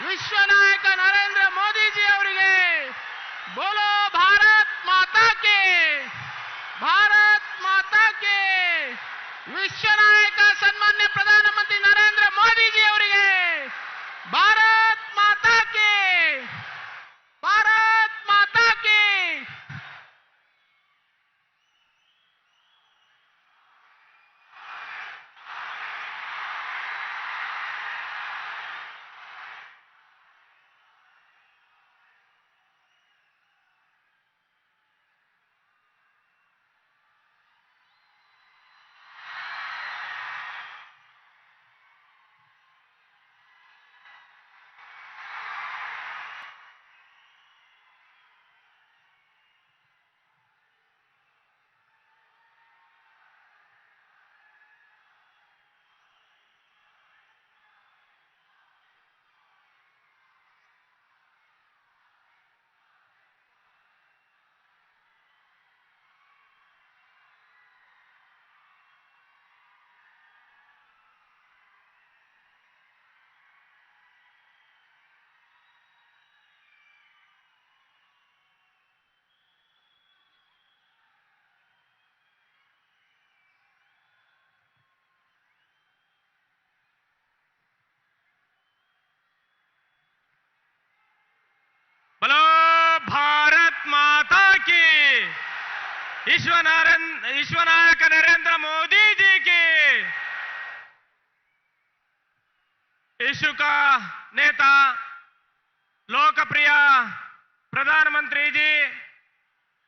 ವಿಶ್ವ ನಾಯಕ ನರೇಂದ್ರ ಮೋದಿಜಿ ಅವರಿಗೆ ಬೋಲೋ ಭಾರತ್ ಮಾತಾ ಕೇ, ಭಾರತ್ ಮಾತಾ ಕೇ. ವಿಶ್ವ ನಾಯಕ ಸನ್ಮಾನ್ಯ ಪ್ರಧಾನಮಂತ್ರಿ ನರೇಂದ್ರ ಮೋದಿಜಿ ಅವರಿಗೆ ಭಾರತ್ ಮಾತಾ ಕೇ, ಭಾರತ್ ಮಾತಾ ಕೇ. बोलो भारत माता की, विश्व नायक नरेंद्र मोदी जी की. विश्व का नेता लोकप्रिय प्रधानमंत्री जी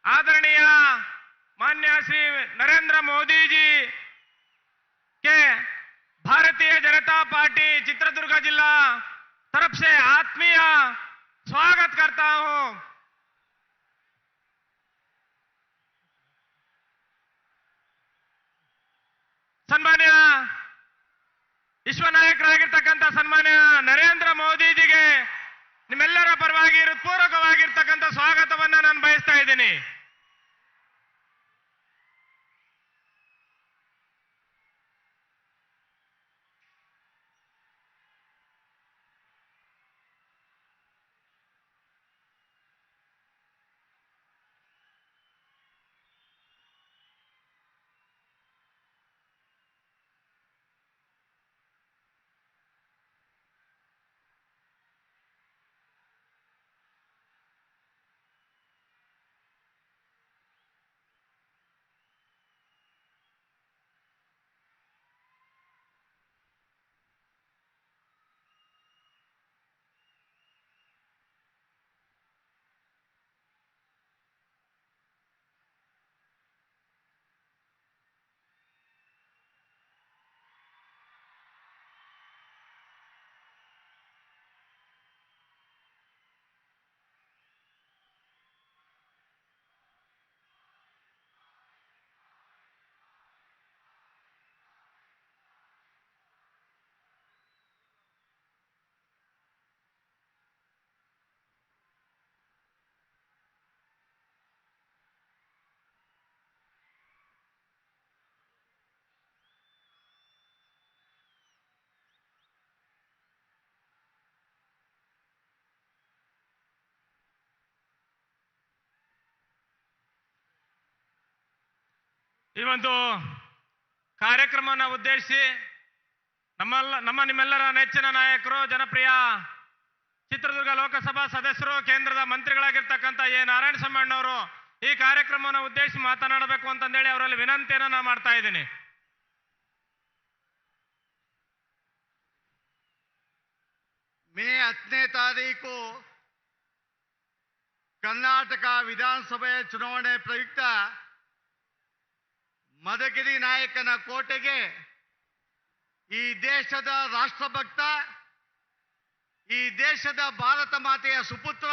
आदरणीय माननीय श्री नरेंद्र मोदी जी के भारतीय जनता पार्टी चित्रदुर्ग जिला तरफ से आत्मीय स्वागत करता हूं. सन्मान्य विश्व नायकरागिरतಕ್ಕಂತ सन्मान्य नरेंद्र मोदी ಜಿಗೆ ನಿಮ್ಮೆಲ್ಲರ ಪರವಾಗಿ ಹೃತ್ಪೂರ್ವಕವಾಗಿರತಕ್ಕಂತ ಸ್ವಾಗತವನ್ನ ನಾನು ಬಯಸ್ತಾ ಇದ್ದೀನಿ. ಈ ಒಂದು ಕಾರ್ಯಕ್ರಮವನ್ನು ಉದ್ದೇಶಿಸಿ ನಮ್ಮ ನಿಮ್ಮೆಲ್ಲರ ನೆಚ್ಚಿನ ನಾಯಕರು ಜನಪ್ರಿಯ ಚಿತ್ರದುರ್ಗ ಲೋಕಸಭಾ ಸದಸ್ಯರು ಕೇಂದ್ರದ ಮಂತ್ರಿಗಳಾಗಿರ್ತಕ್ಕಂಥ ಎ ನಾರಾಯಣಸ್ವಾಮಿ ಈ ಕಾರ್ಯಕ್ರಮವನ್ನು ಉದ್ದೇಶಿಸಿ ಮಾತನಾಡಬೇಕು ಅಂತಂದೇಳಿ ಅವರಲ್ಲಿ ವಿನಂತಿಯನ್ನು ನಾನು ಮಾಡ್ತಾ ಇದ್ದೀನಿ. ಮೇ 10ನೇ ತಾರೀಕು ಕರ್ನಾಟಕ ವಿಧಾನಸಭೆಯ ಚುನಾವಣೆ ಪ್ರಯುಕ್ತ ಮದಗಿರಿ ನಾಯಕನ ಕೋಟೆಗೆ ಈ ದೇಶದ ರಾಷ್ಟ್ರಭಕ್ತ, ಈ ದೇಶದ ಭಾರತ ಮಾತೆಯ ಸುಪುತ್ರ,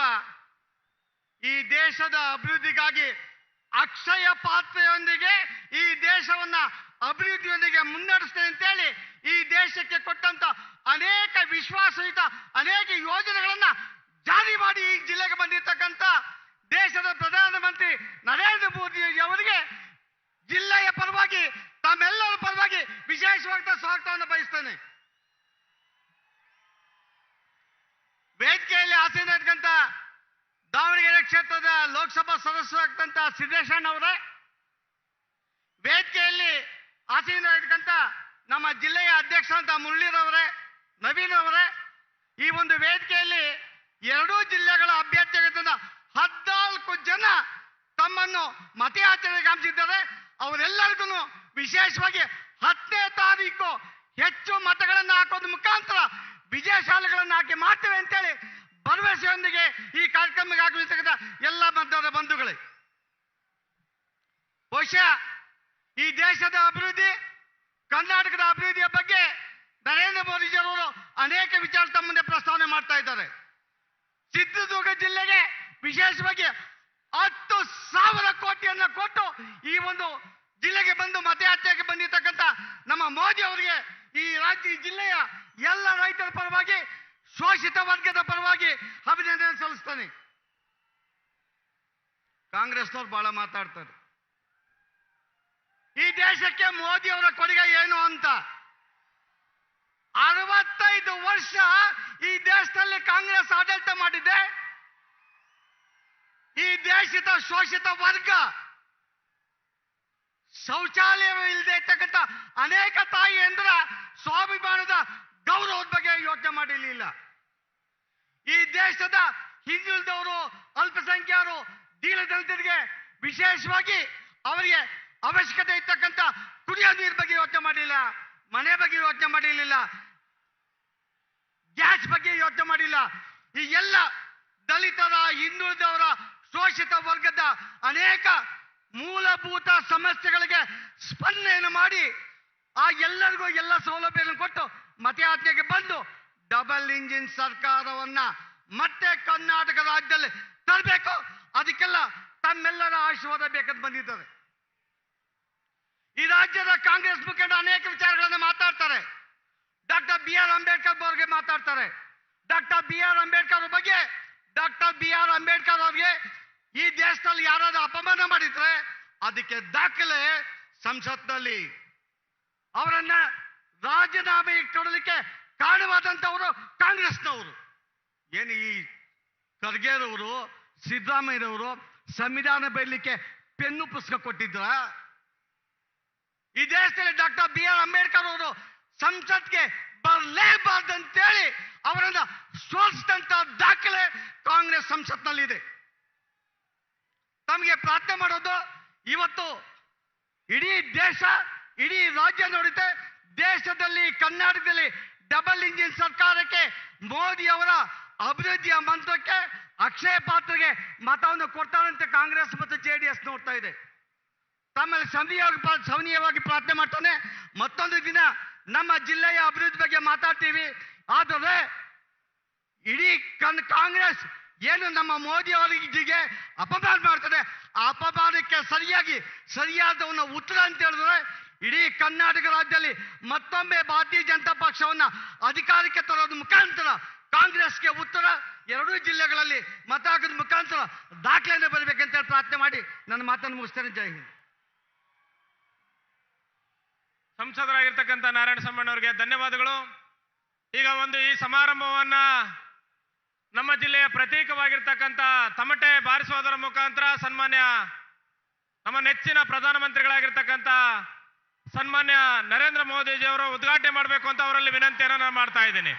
ಈ ದೇಶದ ಅಭಿವೃದ್ಧಿಗಾಗಿ ಅಕ್ಷಯ ಪಾತ್ರೆಯೊಂದಿಗೆ ಈ ದೇಶವನ್ನ ಅಭಿವೃದ್ಧಿಯೊಂದಿಗೆ ಮುನ್ನಡೆಸ್ತೇನೆ ಅಂತೇಳಿ ಈ ದೇಶಕ್ಕೆ ಕೊಟ್ಟಂತ ಅನೇಕ ವಿಶ್ವಾಸಯುತ ಅನೇಕ ಯೋಜನೆಗಳನ್ನ ಜಾರಿ ಮಾಡಿ ಈ ಜಿಲ್ಲೆಗೆ ಬಂದಿರತಕ್ಕಂತ ದೇಶದ ಪ್ರಧಾನಮಂತ್ರಿ ನರೇಂದ್ರ ಮೋದಿ ಅವರಿಗೆ ಜಿಲ್ಲೆಯ ಪರವಾಗಿ ತಮ್ಮೆಲ್ಲರ ಪರವಾಗಿ ವಿಶೇಷವಾದ ಸ್ವಾಗತವನ್ನು ಬಯಸ್ತೇನೆ. ಸದಸ್ಯರಾಗ್ತಂತ ಸಿದ್ದೇಶಣ್ಣ ಅವರೇ, ವೇದಿಕೆಯಲ್ಲಿ ಆಸೀನರಾಗಿರ್ತಕ್ಕಂಥ ನಮ್ಮ ಜಿಲ್ಲೆಯ ಅಧ್ಯಕ್ಷ ಅಂತ ಮುರಳೀರವರೇ, ನವೀನ್ ಅವರೇ, ಈ ಒಂದು ವೇದಿಕೆಯಲ್ಲಿ ಎರಡೂ ಜಿಲ್ಲೆಗಳ ಅಭ್ಯರ್ಥಿಯಾಗಿದ್ದ 14 ಜನ ತಮ್ಮನ್ನು ಮತಯಾಚನೆಗೆ ಹಮ್ಮಿಸಿದ್ದಾರೆ. ಅವರೆಲ್ಲರಿಗೂ ವಿಶೇಷವಾಗಿ 10ನೇ ತಾರೀಕು ಹೆಚ್ಚು ಮತಗಳನ್ನು ಹಾಕೋದ್ರ ಮುಖಾಂತರ ವಿಜಯಶಾಲೆಗಳನ್ನು ಹಾಕಿ ಮಾಡ್ತೇವೆ ಅಂತೇಳಿ ಭರವಸೆಯೊಂದಿಗೆ ಈ ಕಾರ್ಯಕ್ರಮಕ್ಕೆ ಆಗಮಿಸತಕ್ಕಂಥ ಎಲ್ಲ ಮತದಾರ ಬಂಧುಗಳೇ, ಬಹುಶಃ ಈ ದೇಶದ ಅಭಿವೃದ್ಧಿ, ಕರ್ನಾಟಕದ ಅಭಿವೃದ್ಧಿಯ ಬಗ್ಗೆ ನರೇಂದ್ರ ಮೋದಿಜಿಯವರು ಅನೇಕ ವಿಚಾರ ತಮ್ಮ ಮುಂದೆ ಪ್ರಸ್ತಾವನೆ ಮಾಡ್ತಾ ಇದ್ದಾರೆ. ಚಿತ್ರದುರ್ಗ ಜಿಲ್ಲೆಗೆ ವಿಶೇಷವಾಗಿ 10,000 ಕೋಟಿಯನ್ನು ಕೊಟ್ಟು ಈ ಒಂದು ಜಿಲ್ಲೆಗೆ ಬಂದು ಮತಯಾತ್ರೆಗೆ ಬಂದಿರತಕ್ಕಂಥ ನಮ್ಮ ಮೋದಿ ಅವರಿಗೆ ಈ ಜಿಲ್ಲೆಯ ಎಲ್ಲ ರೈತರ ಪರವಾಗಿ, ಶೋಷಿತ ವರ್ಗದ ಪರವಾಗಿ ಅಭಿನಂದನೆ ಸಲ್ಲಿಸ್ತಾನೆ. ಕಾಂಗ್ರೆಸ್ನವ್ರು ಬಹಳ ಮಾತಾಡ್ತಾರೆ, ಈ ದೇಶಕ್ಕೆ ಮೋದಿ ಅವರ ಕೊಡುಗೆ ಏನು ಅಂತ. 65 ವರ್ಷ ಈ ದೇಶದಲ್ಲಿ ಕಾಂಗ್ರೆಸ್ ಆಡಳಿತ ಮಾಡಿದೆ. ಈ ದೇಶದ ಶೋಷಿತ ವರ್ಗ, ಶೌಚಾಲಯ ಇಲ್ಲದೆ ಇರ್ತಕ್ಕಂಥ ಅನೇಕ ತಾಯಿಯಂದ್ರ ಸ್ವಾಭಿಮಾನದ ಗೌರವದ ಬಗ್ಗೆ ಯೋಚನೆ ಮಾಡಿರಲಿಲ್ಲ. ಈ ದೇಶದ ಹಿಂದುಳಿದವರು, ಅಲ್ಪಸಂಖ್ಯಾತರು, ದೀನದಲಿತರಿಗೆ ವಿಶೇಷವಾಗಿ ಅವರಿಗೆ ಅವಶ್ಯಕತೆ ಇರ್ತಕ್ಕಂಥ ಕುಡಿಯೋ ನೀರು ಬಗ್ಗೆ ಯೋಚನೆ ಮಾಡಲಿಲ್ಲ, ಮನೆ ಬಗ್ಗೆ ಯೋಚನೆ ಮಾಡಿರಲಿಲ್ಲ, ಗ್ಯಾಸ್ ಬಗ್ಗೆ ಯೋಚನೆ ಮಾಡಿಲ್ಲ. ಈ ಎಲ್ಲ ದಲಿತರ, ಹಿಂದುಳಿದವರ, ಶೋಷಿತ ವರ್ಗದ ಅನೇಕ ಮೂಲಭೂತ ಸಮಸ್ಯೆಗಳಿಗೆ ಸ್ಪಂದನೆಯನ್ನು ಮಾಡಿ ಆ ಎಲ್ಲರಿಗೂ ಎಲ್ಲ ಸೌಲಭ್ಯಗಳನ್ನು ಕೊಟ್ಟು ಮತಯಾತ್ರೆಗೆ ಬಂದು ಡಬಲ್ ಇಂಜಿನ್ ಸರ್ಕಾರವನ್ನ ಮತ್ತೆ ಕರ್ನಾಟಕ ರಾಜ್ಯದಲ್ಲಿ ತರಬೇಕು. ಅದಕ್ಕೆಲ್ಲ ತಮ್ಮೆಲ್ಲರ ಆಶೀರ್ವಾದ ಬೇಕಂತ ಬಂದಿದ್ದಾರೆ. ಈ ರಾಜ್ಯದ ಕಾಂಗ್ರೆಸ್ ಮುಖಂಡ ಅನೇಕ ವಿಚಾರಗಳನ್ನು ಮಾತಾಡ್ತಾರೆ. ಡಾಕ್ಟರ್ BR ಅಂಬೇಡ್ಕರ್ ಬಗ್ಗೆ ಮಾತಾಡ್ತಾರೆ. ಡಾಕ್ಟರ್ BR ಅಂಬೇಡ್ಕರ್ ಬಗ್ಗೆ, ಡಾಕ್ಟರ್ BR ಅಂಬೇಡ್ಕರ್ ಅವರಿಗೆ ಈ ದೇಶದಲ್ಲಿ ಯಾರಾದ್ರೂ ಅಪಮಾನ ಮಾಡಿದ್ರೆ ಅದಕ್ಕೆ ದಾಖಲೆ ಸಂಸತ್ನಲ್ಲಿ. ಅವರನ್ನ ರಾಜೀನಾಮೆ ಕೊಡಲಿಕ್ಕೆ ಕಾರಣವಾದಂತವರು ಕಾಂಗ್ರೆಸ್ನವರು. ಏನು ಈ ಖರ್ಗೆರವರು, ಸಿದ್ದರಾಮಯ್ಯರವರು ಸಂವಿಧಾನ ಬರೀಲಿಕ್ಕೆ ಪೆನ್ನು ಪುಸ್ತಕ ಕೊಟ್ಟಿದ್ರ? ಈ ದೇಶದಲ್ಲಿ ಡಾಕ್ಟರ್ BR ಅಂಬೇಡ್ಕರ್ ಅವರು ಸಂಸತ್ಗೆ ಬರಲೇಬಾರ್ದಂತೇಳಿ ಅವರನ್ನ ಸೋಲಿಸಿದಂತ ದಾಖಲೆ ಕಾಂಗ್ರೆಸ್ ಸಂಸತ್ನಲ್ಲಿದೆ. ತಮಗೆ ಪ್ರಾರ್ಥನೆ ಮಾಡೋದು, ಇವತ್ತು ಇಡೀ ದೇಶ, ಇಡೀ ರಾಜ್ಯ ನೋಡುತ್ತೆ, ದೇಶದಲ್ಲಿ ಕರ್ನಾಟಕದಲ್ಲಿ ಡಬಲ್ ಇಂಜಿನ್ ಸರ್ಕಾರಕ್ಕೆ, ಮೋದಿ ಅವರ ಅಭಿವೃದ್ಧಿಯ ಮಂತ್ರಕ್ಕೆ, ಅಕ್ಷಯ ಪಾತ್ರೆಗೆ ಮತವನ್ನು ಕೊಡ್ತಾರಂತೆ ಕಾಂಗ್ರೆಸ್ ಮತ್ತು JDS ನೋಡ್ತಾ ಇದೆ. ತಮ್ಮಲ್ಲಿ ಸವನೀಯವಾಗಿ ಪ್ರಾರ್ಥನೆ ಮಾಡ್ತಾನೆ. ಮತ್ತೊಂದು ದಿನ ನಮ್ಮ ಜಿಲ್ಲೆಯ ಅಭಿವೃದ್ಧಿ ಬಗ್ಗೆ ಮಾತಾಡ್ತೀವಿ. ಆದರೆ ಇಡೀ ಕಾಂಗ್ರೆಸ್ ಏನು ನಮ್ಮ ಮೋದಿ ಅವರಿಗೆ ಅಪಮಾನ ಮಾಡ್ತದೆ, ಆ ಅಪಮಾನಕ್ಕೆ ಸರಿಯಾದ ಉತ್ತರ ಅಂತ ಹೇಳಿದ್ರೆ ಇಡೀ ಕರ್ನಾಟಕ ರಾಜ್ಯದಲ್ಲಿ ಮತ್ತೊಮ್ಮೆ ಭಾರತೀಯ ಜನತಾ ಪಕ್ಷವನ್ನ ಅಧಿಕಾರಕ್ಕೆ ತರೋದ್ರ ಮುಖಾಂತರ ಕಾಂಗ್ರೆಸ್ಗೆ ಉತ್ತರ ಎರಡೂ ಜಿಲ್ಲೆಗಳಲ್ಲಿ ಮತ ಹಾಕೋದ್ರ ಮುಖಾಂತರ ದಾಖಲೆಯನ್ನು ಬರಬೇಕಂತ ಪ್ರಾರ್ಥನೆ ಮಾಡಿ ನನ್ನ ಮಾತನ್ನು ಮುಗಿಸ್ತೇನೆ. ಜೈ ಹಿಂದ್. ಸಂಸದರಾಗಿರ್ತಕ್ಕಂಥ ನಾರಾಯಣಸ್ವಾಮಿ ಅವರಿಗೆ ಧನ್ಯವಾದಗಳು. ಈಗ ಈ ಸಮಾರಂಭವನ್ನ ನಮ್ಮ ಜಿಲ್ಲೆಯ ಪ್ರತೀಕವಾಗಿರ್ತಕ್ಕಂಥ ತಮಟೆ ಬಾರಿಸುವುದರ ಮುಖಾಂತರ ನಮ್ಮ ನೆಚ್ಚಿನ ಪ್ರಧಾನಮಂತ್ರಿಗಳಾಗಿರ್ತಕ್ಕಂಥ ಸನ್ಮಾನ್ಯ ನರೇಂದ್ರ ಮೋದಿಜಿಯವರು ಉದ್ಘಾಟನೆ ಮಾಡಬೇಕು ಅಂತ ಅವರಲ್ಲಿ ವಿನಂತಿಯನ್ನು ನಾನು ಮಾಡ್ತಾ ಇದ್ದೀನಿ.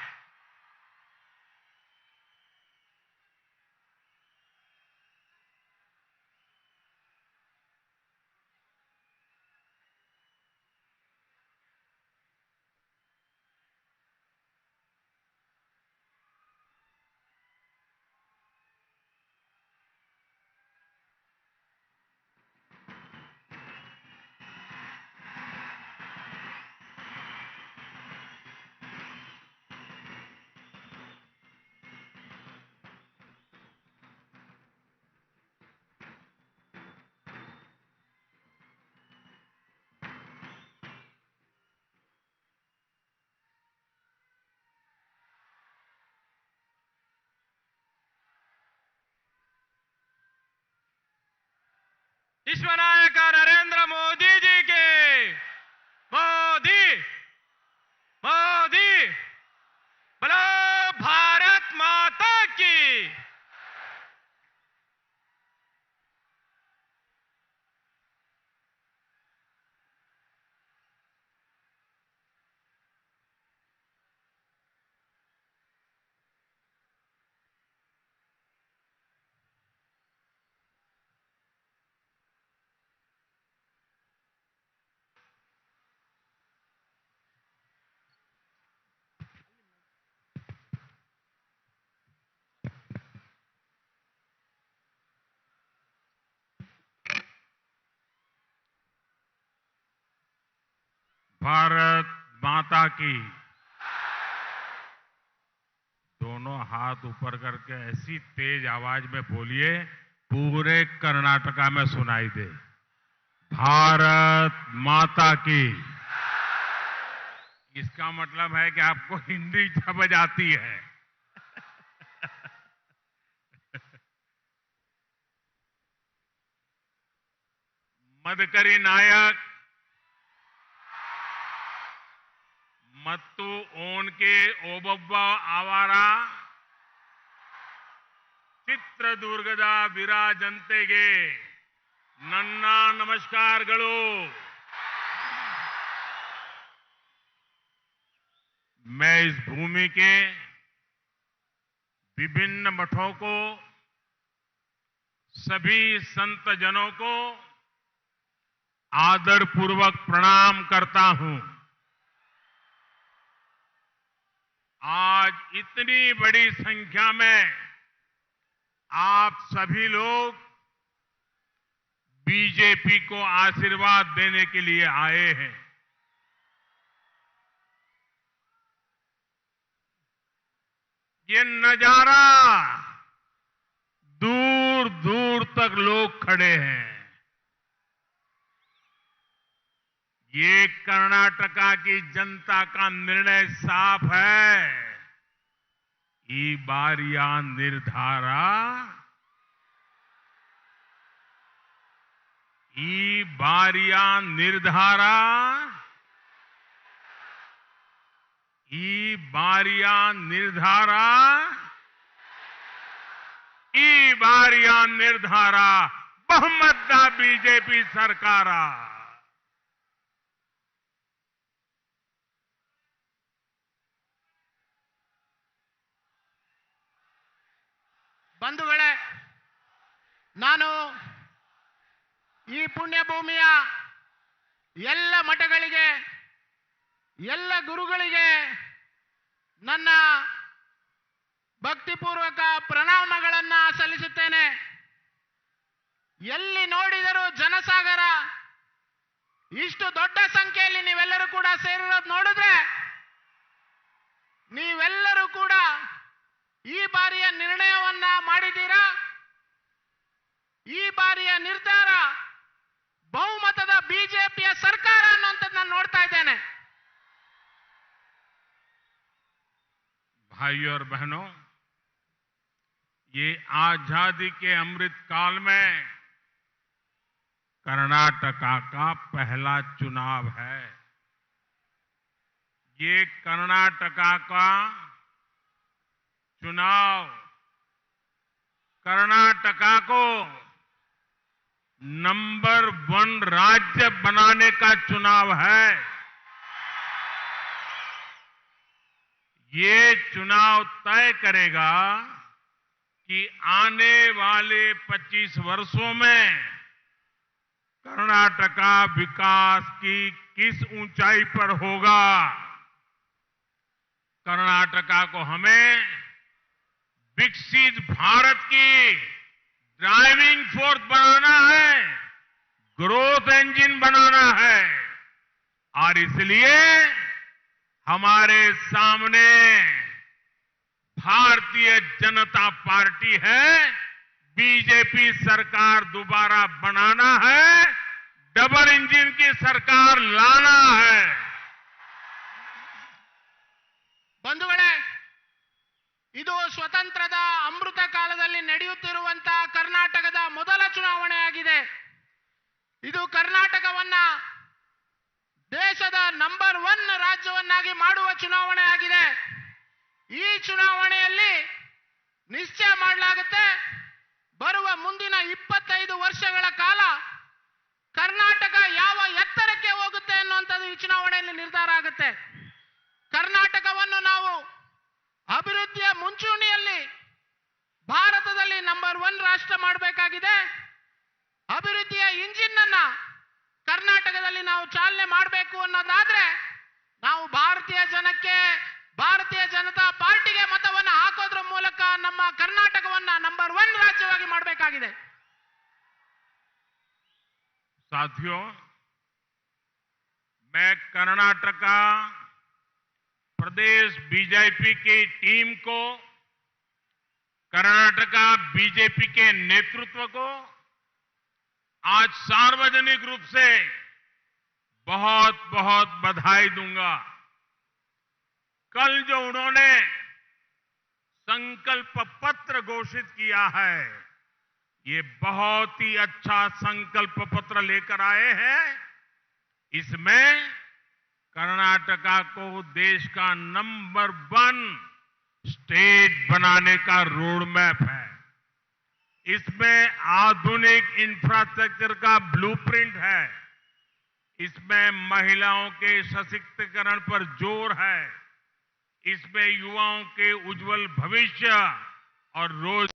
विश्वनायक नरेंद्र मोदी जी के मोदी मोदी बोलो भारत माता की। भारत माता की। दोनों हाथ ऊपर करके ऐसी तेज आवाज में बोलिए पूरे कर्नाटका में सुनाई दे। भारत माता की। इसका मतलब है कि आपको हिंदी समझ आती है। मदकरी नायक ಮತ್ತು ಓನ್ಕೆ ಓಬವ್ವ ಅವರ ಚಿತ್ರದುರ್ಗದ ವಿರಾಜಂತೆಗೆ ನನ್ನ ನಮಸ್ಕಾರಗಳು। मैं इस भूमि के विभिन्न मठों को, सभी संत जनों को आदरपूर्वक प्रणाम करता हूं। आज इतनी बड़ी संख्या में आप सभी लोग बीजेपी को आशीर्वाद देने के लिए आए हैं। ये नजारा दूर दूर तक लोग खड़े हैं। ये कर्नाटका की जनता का निर्णय साफ है। ई बारिया निर्धारा, ई बारिया निर्धारा, ಈ ಬಾರಿಯ ನಿರ್ಧಾರ, ಈ ಬಾರಿಯ ನಿರ್ಧಾರ ಬಹುಮತದ ಬಿಜೆಪಿ ಸರ್ಕಾರ। ಬಂಧುಗಳೇ, ನಾನು ಈ ಪುಣ್ಯ ಭೂಮಿಯ ಎಲ್ಲ ಮಠಗಳಿಗೆ, ಎಲ್ಲ ಗುರುಗಳಿಗೆ ನನ್ನ ಭಕ್ತಿಪೂರ್ವಕ ಪ್ರಣಾಮಗಳನ್ನು ಸಲ್ಲಿಸುತ್ತೇನೆ। ಎಲ್ಲಿ ನೋಡಿದರೂ ಜನಸಾಗರ, ಇಷ್ಟು ದೊಡ್ಡ ಸಂಖ್ಯೆಯಲ್ಲಿ ನೀವೆಲ್ಲರೂ ಕೂಡ ಸೇರಿರೋದು ನೋಡಿದ್ರೆ ನೀವೆಲ್ಲರೂ ಕೂಡ ಈ ಬಾರಿಯ ನಿರ್ಣಯವನ್ನ ಮಾಡಿದ್ದೀರಾ। ಈ ಬಾರಿಯ ನಿರ್ಧಾರ ಬಹುಮತದ ಬಿಜೆಪಿಯ ಸರ್ಕಾರ ಅನ್ನುವಂಥದ್ದು ನಾನು ನೋಡ್ತಾ ಇದ್ದೇನೆ। भाइयों और बहनों, ये आजादी के अमृत काल में कर्नाटका का पहला चुनाव है। ये कर्नाटका का चुनाव कर्नाटका को नंबर 1 राज्य बनाने का चुनाव है। ये चुनाव तय करेगा कि आने वाले 25 वर्षों में कर्नाटका विकास की किस ऊंचाई पर होगा। कर्नाटका को हमें विकसित भारत की ड्राइविंग फोर्स बनाना है, ग्रोथ इंजन बनाना है। और इसलिए हमारे सामने भारतीय जनता पार्टी है। बीजेपी सरकार दोबारा बनाना है, डबल इंजन की सरकार लाना है। ಬಂಧುಗಳೇ, ಇದು ಸ್ವತಂತ್ರದ ಅಮೃತ ಕಾಲದಲ್ಲಿ ನಡೆಯುತ್ತಿರುವಂತಹ ಕರ್ನಾಟಕದ ಮೊದಲ ಚುನಾವಣೆಯಾಗಿದೆ। ಇದು ಕರ್ನಾಟಕವನ್ನ ದೇಶದ ನಂಬರ್ 1 ರಾಜ್ಯವನ್ನಾಗಿ ಮಾಡುವ ಚುನಾವಣೆ ಆಗಿದೆ। ಈ ಚುನಾವಣೆಯಲ್ಲಿ ನಿಶ್ಚಯ ಮಾಡಲಾಗುತ್ತೆ, ಬರುವ ಮುಂದಿನ 25 ವರ್ಷಗಳ ಕಾಲ ಕರ್ನಾಟಕ ಯಾವ ಎತ್ತರಕ್ಕೆ ಹೋಗುತ್ತೆ ಅನ್ನುವಂಥದ್ದು ಈ ಚುನಾವಣೆಯಲ್ಲಿ ನಿರ್ಧಾರ ಆಗುತ್ತೆ। ಕರ್ನಾಟಕವನ್ನು ನಾವು ಅಭಿವೃದ್ಧಿಯ ಮುಂಚೂಣಿಯಲ್ಲಿ ಭಾರತದಲ್ಲಿ ನಂಬರ್ 1 ರಾಷ್ಟ್ರ ಮಾಡಬೇಕಾಗಿದೆ। ಅಭಿವೃದ್ಧಿಯ ಇಂಜಿನ್ ಅನ್ನ ಕರ್ನಾಟಕದಲ್ಲಿ ನಾವು ಚಾಲನೆ ಮಾಡಬೇಕು ಅನ್ನೋದಾದ್ರೆ ನಾವು ಭಾರತೀಯ ಜನಕ್ಕೆ, ಭಾರತೀಯ ಜನತಾ ಪಾರ್ಟಿಗೆ ಮತವನ್ನು ಹಾಕೋದ್ರ ಮೂಲಕ ನಮ್ಮ ಕರ್ನಾಟಕವನ್ನ ನಂಬರ್ 1 ರಾಜ್ಯವಾಗಿ ಮಾಡಬೇಕಾಗಿದೆ। साथियों, मैं कर्नाटका प्रदेश बीजेपी की टीम को, कर्नाटका बीजेपी के नेतृत्व को आज सार्वजनिक रूप से बहुत बहुत बधाई दूंगा। कल जो उन्होंने संकल्प पत्र घोषित किया है, ये बहुत ही अच्छा संकल्प पत्र लेकर आए हैं। इसमें कर्नाटका को देश का नंबर 1 स्टेट बनाने का रोड मैप है। इसमें आधुनिक इंफ्रास्ट्रक्चर का ब्लूप्रिंट है। इसमें महिलाओं के सशक्तिकरण पर जोर है। इसमें युवाओं के उज्जवल भविष्य और रोज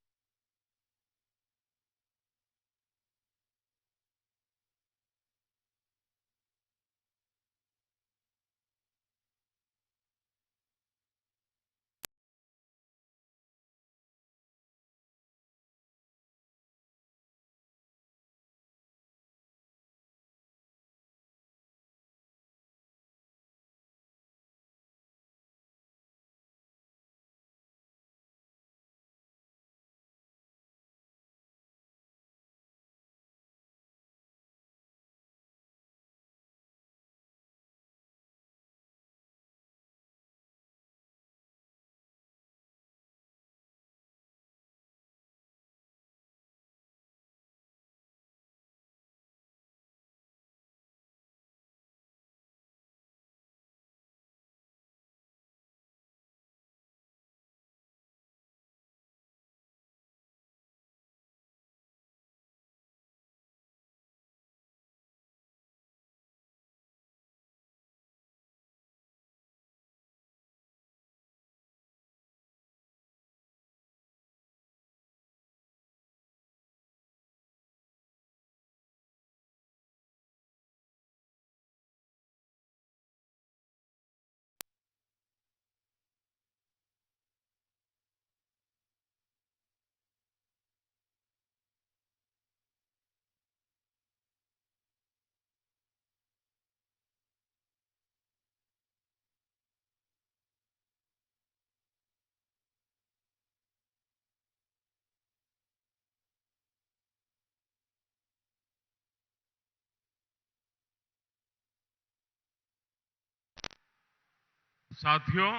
साथियों,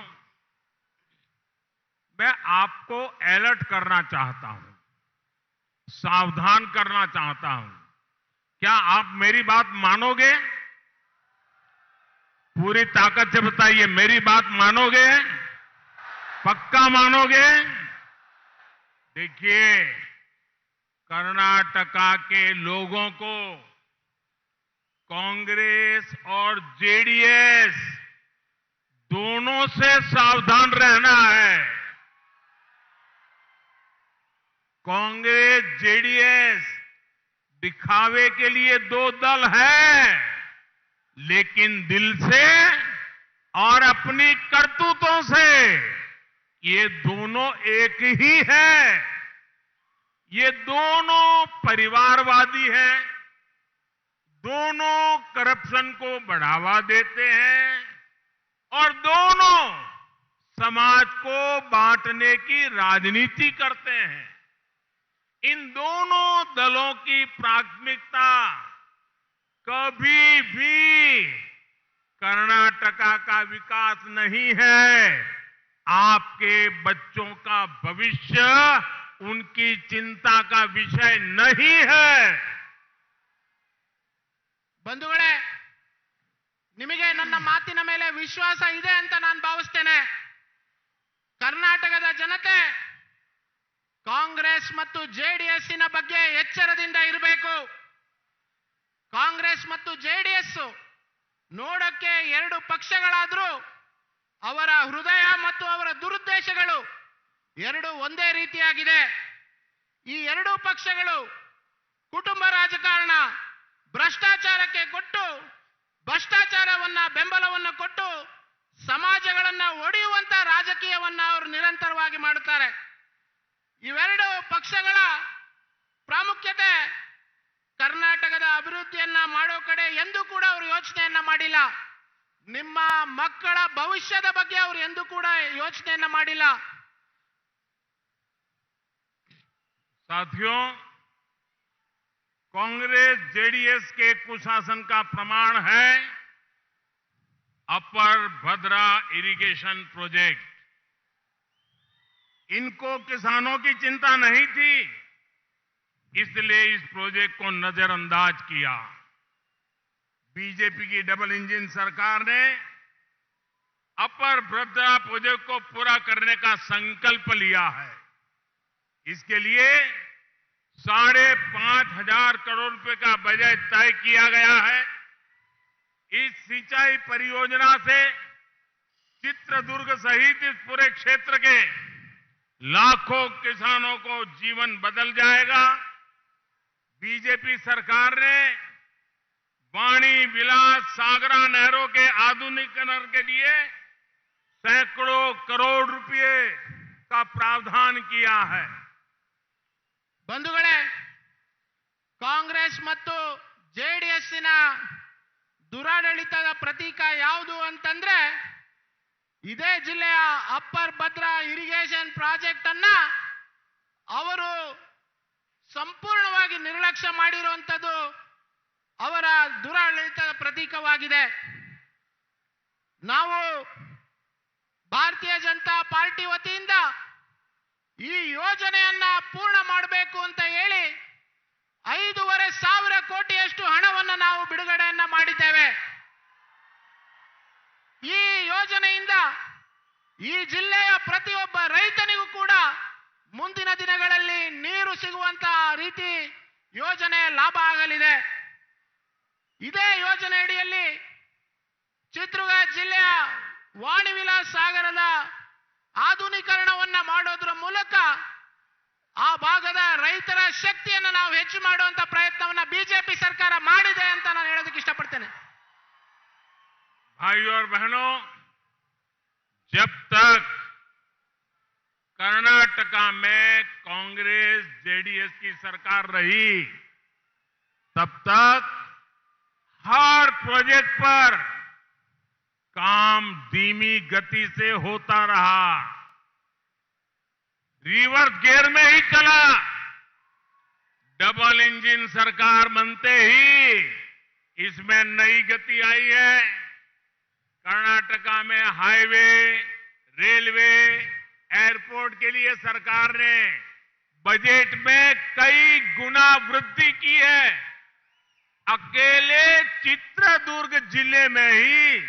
मैं आपको अलर्ट करना चाहता हूं, सावधान करना चाहता हूं। क्या आप मेरी बात मानोगे? पूरी ताकत से बताइए, मेरी बात मानोगे? पक्का मानोगे? देखिए, कर्नाटका के लोगों को कांग्रेस और जेडीएस दोनों से सावधान रहना है। कांग्रेस जेडीएस दिखावे के लिए 2 दल है, लेकिन दिल से और अपनी करतूतों से ये दोनों एक ही है। ये दोनों परिवारवादी हैं, दोनों करप्शन को बढ़ावा देते हैं और दोनों समाज को बांटने की राजनीति करते हैं। इन दोनों दलों की प्राथमिकता कभी भी कर्नाटका का विकास नहीं है। आपके बच्चों का भविष्य उनकी चिंता का विषय नहीं है। ಬಂಧುಗಳೇ, ನಿಮಗೆ ನನ್ನ ಮಾತಿನ ಮೇಲೆ ವಿಶ್ವಾಸ ಇದೆ ಅಂತ ನಾನು ಭಾವಿಸ್ತೇನೆ. ಕರ್ನಾಟಕದ ಜನತೆ ಕಾಂಗ್ರೆಸ್ ಮತ್ತು ಜೆಡಿಎಸ್ಸಿನ ಬಗ್ಗೆ ಎಚ್ಚರದಿಂದ ಇರಬೇಕು. ಕಾಂಗ್ರೆಸ್ ಮತ್ತು ಜೆಡಿಎಸ್ ನೋಡಕ್ಕೆ 2 ಪಕ್ಷಗಳಾದರೂ ಅವರ ಹೃದಯ ಮತ್ತು ಅವರ ದುರುದ್ದೇಶಗಳು 2 ಒಂದೇ ರೀತಿಯಾಗಿದೆ. ಈ 2 ಪಕ್ಷಗಳು ಕುಟುಂಬ ರಾಜಕಾರಣ, ಭ್ರಷ್ಟಾಚಾರಕ್ಕೆ ಕೊಟ್ಟು, ಭ್ರಷ್ಟಾಚಾರವನ್ನ ಬೆಂಬಲವನ್ನು ಕೊಟ್ಟು ಸಮಾಜಗಳನ್ನ ಒಡೆಯುವಂತ ರಾಜಕೀಯವನ್ನ ಅವರು ನಿರಂತರವಾಗಿ ಮಾಡುತ್ತಾರೆ. ಇವೆರಡು ಪಕ್ಷಗಳ ಪ್ರಾಮುಖ್ಯತೆ ಕರ್ನಾಟಕದ ಅಭಿವೃದ್ಧಿಯನ್ನ ಮಾಡೋ ಕಡೆ ಎಂದೂ ಕೂಡ ಅವರು ಯೋಚನೆಯನ್ನ ಮಾಡಿಲ್ಲ. ನಿಮ್ಮ ಮಕ್ಕಳ ಭವಿಷ್ಯದ ಬಗ್ಗೆ ಅವರು ಎಂದೂ ಕೂಡ ಯೋಚನೆಯನ್ನ ಮಾಡಿಲ್ಲ. साथियों, कांग्रेस जेडीएस के कुशासन का प्रमाण है अपर भद्रा इरिगेशन प्रोजेक्ट। इनको किसानों की चिंता नहीं थी, इसलिए इस प्रोजेक्ट को नजरअंदाज किया। बीजेपी की डबल इंजन सरकार ने अपर भद्रा प्रोजेक्ट को पूरा करने का संकल्प लिया है। इसके लिए 5,500 करोड़ रुपए का बजट तय किया गया है। इस सिंचाई परियोजना से चित्रदुर्ग सहित इस पूरे क्षेत्र के लाखों किसानों को जीवन बदल जाएगा। बीजेपी सरकार ने वाणी विलास सागरा नहरों के आधुनिकीकरण के लिए सैकड़ों करोड़ रुपए का प्रावधान किया है। ಬಂಧುಗಳೇ, ಕಾಂಗ್ರೆಸ್ ಮತ್ತು ಜೆಡಿಎಸ್ಸಿನ ದುರಾಡಳಿತದ ಪ್ರತೀಕ ಯಾವುದು ಅಂತಂದ್ರೆ ಇದೇ ಜಿಲ್ಲೆಯ ಅಪ್ಪರ್ ಭದ್ರಾ ಇರಿಗೇಷನ್ ಪ್ರಾಜೆಕ್ಟ್ ಅನ್ನ ಅವರು ಸಂಪೂರ್ಣವಾಗಿ ನಿರ್ಲಕ್ಷ್ಯ ಮಾಡಿರುವಂತದ್ದು ಅವರ ದುರಾಡಳಿತದ ಪ್ರತೀಕವಾಗಿದೆ. ನಾವು ಭಾರತೀಯ ಜನತಾ ಪಾರ್ಟಿ ವತಿಯಿಂದ ಈ ಯೋಜನೆಯನ್ನ ಪೂರ್ಣ ಮಾಡಬೇಕು ಅಂತ ಹೇಳಿ 5,500 ಕೋಟಿಯಷ್ಟು ಹಣವನ್ನು ನಾವು ಬಿಡುಗಡೆಯನ್ನ ಮಾಡಿದ್ದೇವೆ. ಈ ಯೋಜನೆಯಿಂದ ಈ ಜಿಲ್ಲೆಯ ಪ್ರತಿಯೊಬ್ಬ ರೈತನಿಗೂ ಕೂಡ ಮುಂದಿನ ದಿನಗಳಲ್ಲಿ ನೀರು ಸಿಗುವಂತಹ ರೀತಿ ಯೋಜನೆ ಲಾಭ ಆಗಲಿದೆ. ಇದೇ ಯೋಜನೆ ಅಡಿಯಲ್ಲಿ ಚಿತ್ರದುರ್ಗ ಜಿಲ್ಲೆಯ ವಾಣಿ ವಿಲಾಸ್ ಸಾಗರದ ಆಧುನೀಕರಣವನ್ನ ಮಾಡೋದ್ರ ಮೂಲಕ ಆ ಭಾಗದ ರೈತರ ಶಕ್ತಿಯನ್ನು ನಾವು ಹೆಚ್ಚು ಮಾಡುವಂತ ಪ್ರಯತ್ನವನ್ನ ಬಿಜೆಪಿ ಸರ್ಕಾರ ಮಾಡಿದೆ ಅಂತ ನಾನು ಹೇಳೋದಕ್ಕೆ ಇಷ್ಟಪಡ್ತೇನೆ. भाइयों और बहनों, जब तक कर्नाटका में कांग्रेस जेडीएस की सरकार रही, तब तक हर प्रोजेक्ट पर काम धीमी गति से होता रहा, रिवर्स गियर में ही चला। डबल इंजन सरकार बनते ही इसमें नई गति आई है। कर्नाटका में हाईवे, रेलवे, एयरपोर्ट के लिए सरकार ने बजट में कई गुना वृद्धि की है। अकेले चित्रदुर्ग जिले में ही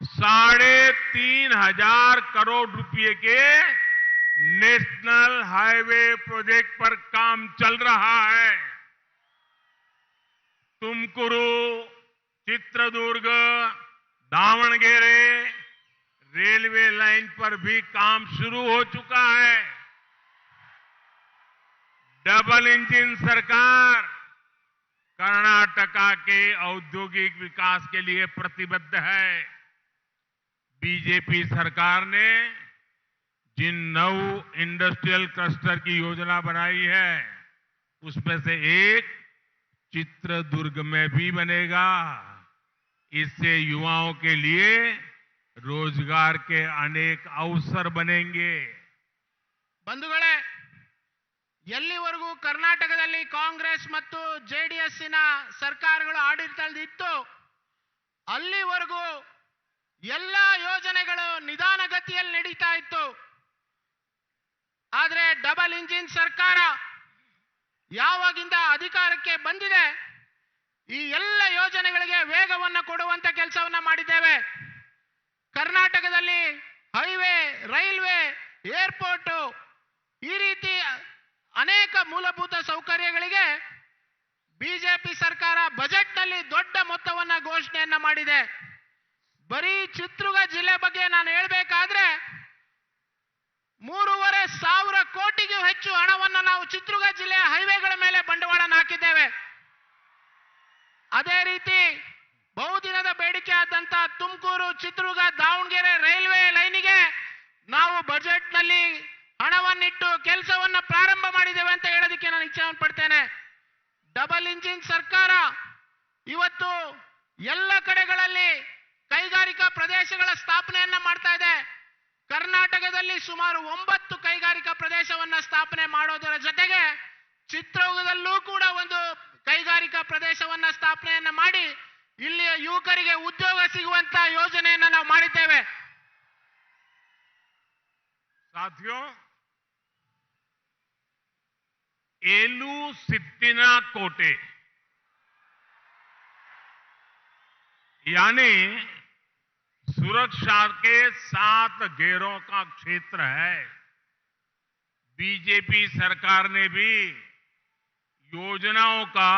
3,500 करोड़ रुपए के नेशनल हाईवे प्रोजेक्ट पर काम चल रहा है। तुमकुरू, चित्रदुर्ग, दावणगेरे रेलवे लाइन पर भी काम शुरू हो चुका है। डबल इंजन सरकार कर्नाटका के औद्योगिक विकास के लिए प्रतिबद्ध है। बीजेपी सरकार ने जिन 9 इंडस्ट्रियल क्लस्टर की योजना बनाई है, उसमें से एक चित्रदुर्ग में भी बनेगा। इससे युवाओं के लिए रोजगार के अनेक अवसर बनेंगे। ಬಂಧುಗಳೇ, ಎಲ್ಲಿವರೆಗೂ ಕರ್ನಾಟಕದಲ್ಲಿ ಕಾಂಗ್ರೆಸ್ ಮತ್ತು ಜೆಡಿಎಸ್ಸಿನ ಸರ್ಕಾರಗಳು ಆಡಳಿತದಲ್ಲಿತ್ತು ಅಲ್ಲಿವರೆಗೂ ಎಲ್ಲ ಯೋಜನೆಗಳು ನಿಧಾನಗತಿಯಲ್ಲಿ ನಡೀತಾ ಇತ್ತು. ಆದರೆ ಡಬಲ್ ಇಂಜಿನ್ ಸರ್ಕಾರ ಯಾವಾಗಿಂದ ಅಧಿಕಾರಕ್ಕೆ ಬಂದಿದೆ, ಈ ಎಲ್ಲ ಯೋಜನೆಗಳಿಗೆ ವೇಗವನ್ನು ಕೊಡುವಂತ ಕೆಲಸವನ್ನ ಮಾಡಿದ್ದೇವೆ. ಕರ್ನಾಟಕದಲ್ಲಿ ಹೈವೇ, ರೈಲ್ವೆ, ಏರ್ಪೋರ್ಟ್ ಈ ರೀತಿ ಅನೇಕ ಮೂಲಭೂತ ಸೌಕರ್ಯಗಳಿಗೆ ಬಿಜೆಪಿ ಸರ್ಕಾರ ಬಜೆಟ್ನಲ್ಲಿ ದೊಡ್ಡ ಮೊತ್ತವನ್ನ ಘೋಷಣೆಯನ್ನ ಮಾಡಿದೆ. ಬರೀ ಚಿತ್ರದುರ್ಗ ಜಿಲ್ಲೆ ಬಗ್ಗೆ ನಾನು ಹೇಳಬೇಕಾದ್ರೆ 3,500 ಕೋಟಿಗೂ ಹೆಚ್ಚು ಹಣವನ್ನು ನಾವು ಚಿತ್ರದುರ್ಗ ಜಿಲ್ಲೆಯ ಹೈವೇಗಳ ಮೇಲೆ ಬಂಡವಾಳ ಹಾಕಿದ್ದೇವೆ. ಅದೇ ರೀತಿ ಬಹುದಿನದ ಬೇಡಿಕೆ ಆದಂತ ತುಮಕೂರು, ಚಿತ್ರದುರ್ಗ, ದಾವಣಗೆರೆ ರೈಲ್ವೆ ಲೈನಿಗೆ ನಾವು ಬಜೆಟ್ನಲ್ಲಿ ಹಣವನ್ನಿಟ್ಟು ಕೆಲಸವನ್ನ ಪ್ರಾರಂಭ ಮಾಡಿದ್ದೇವೆ ಅಂತ ಹೇಳೋದಕ್ಕೆ ನಾನು ಇಚ್ಛೆ ಪಡ್ತೇನೆ. ಡಬಲ್ ಇಂಜಿನ್ ಸರ್ಕಾರ ಇವತ್ತು ಎಲ್ಲ ಕಡೆಗಳಲ್ಲಿ ಕೈಗಾರಿಕಾ ಪ್ರದೇಶಗಳ ಸ್ಥಾಪನೆಯನ್ನ ಮಾಡ್ತಾ ಇದೆ. ಕರ್ನಾಟಕದಲ್ಲಿ ಸುಮಾರು 9 ಕೈಗಾರಿಕಾ ಪ್ರದೇಶವನ್ನ ಸ್ಥಾಪನೆ ಮಾಡೋದರ ಜೊತೆಗೆ ಚಿತ್ರದುರ್ಗದಲ್ಲೂ ಕೂಡ ಒಂದು ಕೈಗಾರಿಕಾ ಪ್ರದೇಶವನ್ನ ಸ್ಥಾಪನೆಯನ್ನ ಮಾಡಿ ಇಲ್ಲಿಯ ಯುವಕರಿಗೆ ಉದ್ಯೋಗ ಸಿಗುವಂತ ಯೋಜನೆಯನ್ನ ನಾವು ಮಾಡಿದ್ದೇವೆ. साथियों, एलू सिट्टिना कोटे यानी सुरक्षा के 7 घेरों का क्षेत्र है. बीजेपी सरकार ने भी योजनाओं का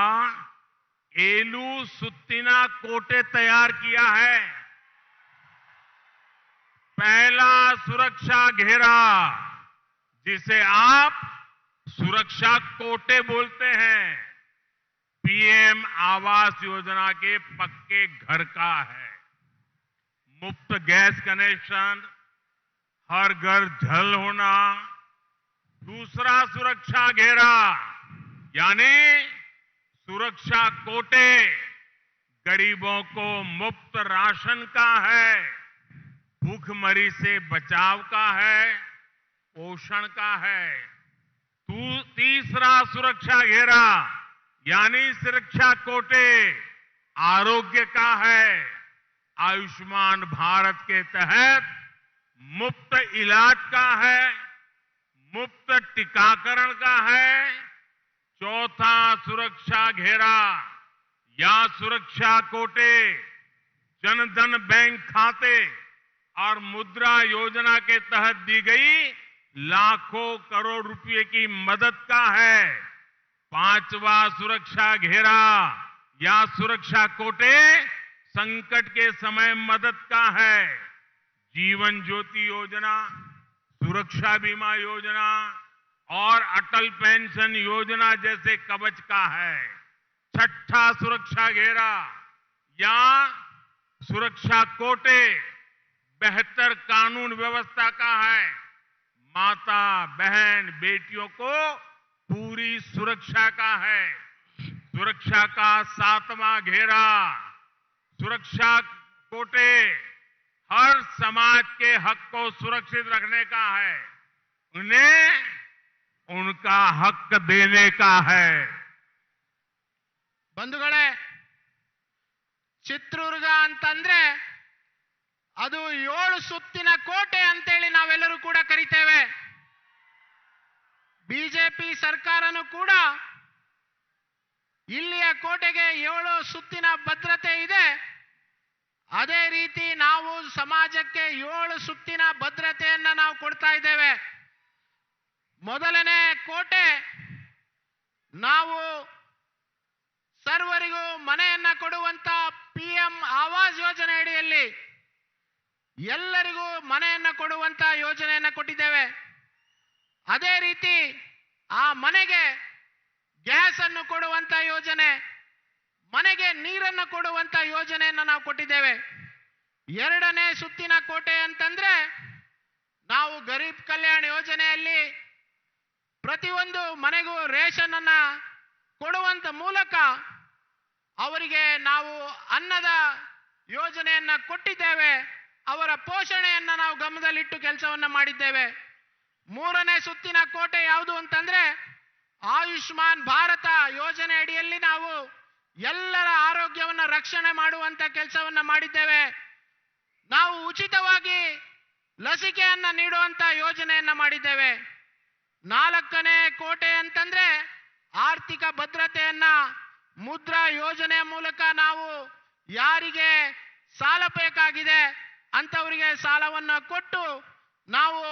एलू सुत्तिना कोटे तैयार किया है. पहला सुरक्षा घेरा, जिसे आप सुरक्षा कोटे बोलते हैं, पीएम आवास योजना के पक्के घर का है. मुफ्त गैस कनेक्शन, हर घर जल होना. दूसरा सुरक्षा घेरा यानी सुरक्षा कोटे, गरीबों को मुफ्त राशन का है, भूखमरी से बचाव का है, पोषण का है. तीसरा सुरक्षा घेरा यानी सुरक्षा कोटे आरोग्य का है. आयुष्मान भारत के तहत मुफ्त इलाज का है, मुफ्त टीकाकरण का है. चौथा सुरक्षा घेरा या सुरक्षा कोटे जनधन बैंक खाते और मुद्रा योजना के तहत दी गई लाखों करोड़ रुपए की मदद का है. पांचवा सुरक्षा घेरा या सुरक्षा कोटे संकट के समय मदद का है. जीवन ज्योति योजना, सुरक्षा बीमा योजना और अटल पेंशन योजना जैसे कवच का है. छठा सुरक्षा घेरा या सुरक्षा कोटे बेहतर कानून व्यवस्था का है. माता बहन बेटियों को पूरी सुरक्षा का है. सुरक्षा का 7वां घेरा सुरक्षा कोटे हर समाज के हक को सुरक्षित रखने का है, उन्हें उनका हक देने का है. ಬಂಧುಗಳೇ, ಚಿತ್ರದುರ್ಗ ಅಂತಂದ್ರೆ ಅದು 7 ಸುತ್ತಿನ ಕೋಟೆ ಅಂತೇಳಿ ನಾವೆಲ್ಲರೂ ಕೂಡ ಕರಿತೇವೆ. ಬಿಜೆಪಿ ಸರ್ಕಾರನೂ ಕೂಡ ಇಲ್ಲಿಯ ಕೋಟೆಗೆ 7 ಸುತ್ತಿನ ಭದ್ರತೆ ಇದೆ. ಅದೇ ರೀತಿ ನಾವು ಸಮಾಜಕ್ಕೆ 7 ಸುತ್ತಿನ ಭದ್ರತೆಯನ್ನ ನಾವು ಕೊಡ್ತಾ ಇದ್ದೇವೆ. ಮೊದಲನೇ ಕೋಟೆ, ನಾವು ಸರ್ವರಿಗೂ ಮನೆಯನ್ನ ಕೊಡುವಂತ ಪಿಎಂ ಆವಾಸ್ ಯೋಜನೆ ಅಡಿಯಲ್ಲಿ ಎಲ್ಲರಿಗೂ ಮನೆಯನ್ನ ಕೊಡುವಂತ ಯೋಜನೆಯನ್ನ ಕೊಟ್ಟಿದ್ದೇವೆ. ಅದೇ ರೀತಿ ಆ ಮನೆಗೆ ಗ್ಯಾಸ್ ಅನ್ನು ಕೊಡುವಂತ ಯೋಜನೆ, ಮನೆಗೆ ನೀರನ್ನು ಕೊಡುವಂತ ಯೋಜನೆಯನ್ನು ನಾವು ಕೊಟ್ಟಿದ್ದೇವೆ. ಎರಡನೇ ಸುತ್ತಿನ ಕೋಟೆ ಅಂತಂದ್ರೆ ನಾವು ಗರೀಬ್ ಕಲ್ಯಾಣ ಯೋಜನೆಯಲ್ಲಿ ಪ್ರತಿಯೊಂದು ಮನೆಗೂ ರೇಷನ್ ಅನ್ನ ಕೊಡುವಂತ ಮೂಲಕ ಅವರಿಗೆ ನಾವು ಅನ್ನದ ಯೋಜನೆಯನ್ನ ಕೊಟ್ಟಿದ್ದೇವೆ. ಅವರ ಪೋಷಣೆಯನ್ನ ನಾವು ಗಮನದಲ್ಲಿಟ್ಟು ಕೆಲಸವನ್ನ ಮಾಡಿದ್ದೇವೆ. ಮೂರನೇ ಸುತ್ತಿನ ಕೋಟೆ ಯಾವುದು ಅಂತಂದ್ರೆ ಆಯುಷ್ಮಾನ್ ಭಾರತ ಯೋಜನೆ ಅಡಿಯಲ್ಲಿ ನಾವು ಎಲ್ಲರ ಆರೋಗ್ಯವನ್ನ ರಕ್ಷಣೆ ಮಾಡುವಂತ ಕೆಲಸವನ್ನ ಮಾಡಿದ್ದೇವೆ. ನಾವು ಉಚಿತವಾಗಿ ಲಸಿಕೆಯನ್ನ ನೀಡುವಂತ ಯೋಜನೆಯನ್ನ ಮಾಡಿದ್ದೇವೆ. ನಾಲ್ಕನೇ ಕೋಟೆ ಅಂತಂದ್ರೆ ಆರ್ಥಿಕ ಭದ್ರತೆಯನ್ನ ಮುದ್ರಾ ಯೋಜನೆಯ ಮೂಲಕ ನಾವು ಯಾರಿಗೆ ಸಾಲ ಬೇಕಾಗಿದೆ ಅಂತವರಿಗೆ ಸಾಲವನ್ನ ಕೊಟ್ಟು ನಾವು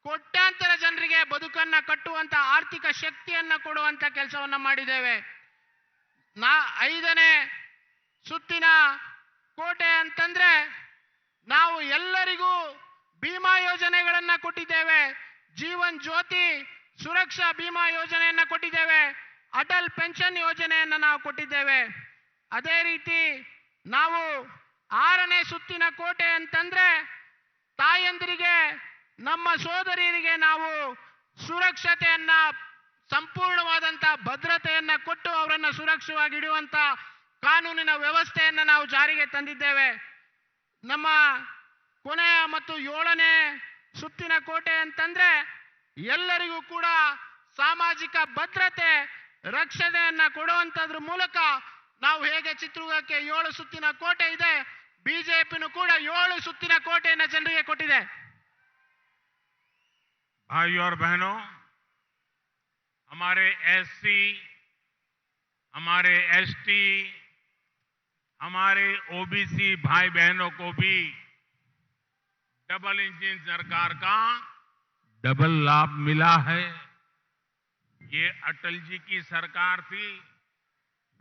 ಕೋಟ್ಯಾಂತರ ಜನರಿಗೆ ಬದುಕನ್ನ ಕಟ್ಟುವಂತ ಆರ್ಥಿಕ ಶಕ್ತಿಯನ್ನ ಕೊಡುವಂತ ಕೆಲಸವನ್ನ ಮಾಡಿದ್ದೇವೆ. ಐದನೇ ಸುತ್ತಿನ ಕೋಟೆ ಅಂತಂದ್ರೆ ನಾವು ಎಲ್ಲರಿಗೂ ಭೀಮಾ ಯೋಜನೆಗಳನ್ನ ಕೊಟ್ಟಿದ್ದೇವೆ. ಜೀವನ್ ಜ್ಯೋತಿ ಸುರಕ್ಷಾ ಭೀಮಾ ಯೋಜನೆಯನ್ನ ಕೊಟ್ಟಿದ್ದೇವೆ. ಅಟಲ್ ಪೆನ್ಷನ್ ಯೋಜನೆಯನ್ನ ನಾವು ಕೊಟ್ಟಿದ್ದೇವೆ. ಅದೇ ರೀತಿ ನಾವು ಆರನೇ ಸುತ್ತಿನ ಕೋಟೆ ಅಂತಂದ್ರೆ ತಾಯಂದಿರಿಗೆ, ನಮ್ಮ ಸೋದರಿಯರಿಗೆ ನಾವು ಸುರಕ್ಷತೆಯನ್ನ, ಸಂಪೂರ್ಣವಾದಂತ ಭದ್ರತೆಯನ್ನ ಕೊಟ್ಟು ಅವರನ್ನ ಸುರಕ್ಷಿತವಾಗಿ ಇಡುವಂತ ಕಾನೂನಿನ ವ್ಯವಸ್ಥೆಯನ್ನು ನಾವು ಜಾರಿಗೆ ತಂದಿದ್ದೇವೆ. ನಮ್ಮ ಕೊನೆಯ ಮತ್ತು 7ನೇ ಸುತ್ತಿನ ಕೋಟೆ ಅಂತಂದ್ರೆ ಎಲ್ಲರಿಗೂ ಕೂಡ ಸಾಮಾಜಿಕ ಭದ್ರತೆ ರಕ್ಷಣೆಯನ್ನ ಕೊಡುವಂತದ್ರ ಮೂಲಕ ನಾವು ಹೇಗೆ ಚಿತ್ರದುರ್ಗಕ್ಕೆ 7 ಸುತ್ತಿನ ಕೋಟೆ ಇದೆ, ಬಿಜೆಪಿನೂ ಕೂಡ 7 ಸುತ್ತಿನ ಕೋಟೆಯನ್ನು ಜನರಿಗೆ ಕೊಟ್ಟಿದೆ. भाई और बहनों, हमारे एससी, हमारे एसटी, हमारे ओबीसी भाई बहनों को भी डबल इंजन सरकार का डबल लाभ मिला है. ये अटल जी की सरकार थी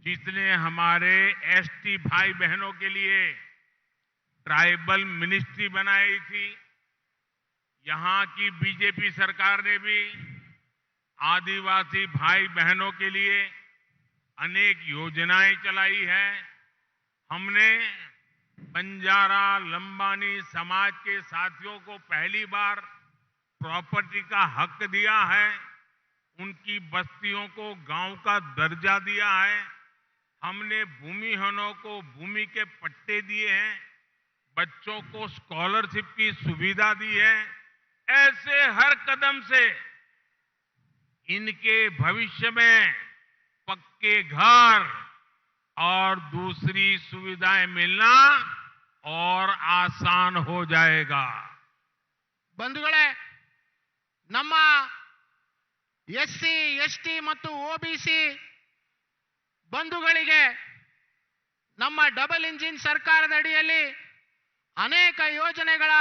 जिसने हमारे एसटी भाई बहनों के लिए ट्राइबल मिनिस्ट्री बनाई थी. यहाँ की बीजेपी सरकार ने भी आदिवासी भाई बहनों के लिए अनेक योजनाएं चलाई है. हमने बंजारा लंबानी समाज के साथियों को पहली बार प्रॉपर्टी का हक दिया है. उनकी बस्तियों को गांव का दर्जा दिया है. हमने भूमिहीनों को भूमि के पट्टे दिए हैं. बच्चों को स्कॉलरशिप की सुविधा दी है. ऐसे हर कदम से इनके भविष्य में पक्के घर और दूसरी सुविधाएं मिलना और आसान हो जाएगा. ಬಂಧುಗಳೇ, ನಮ್ಮ ಎಸ್ಸಿ ಎಸ್ಟಿ ಮತ್ತು ಒಬಿಸಿ ಬಂಧುಗಳಿಗೆ ನಮ್ಮ ಡಬಲ್ ಇಂಜಿನ್ ಸರ್ಕಾರದ ಅಡಿಯಲ್ಲಿ ಅನೇಕ ಯೋಜನೆಗಳ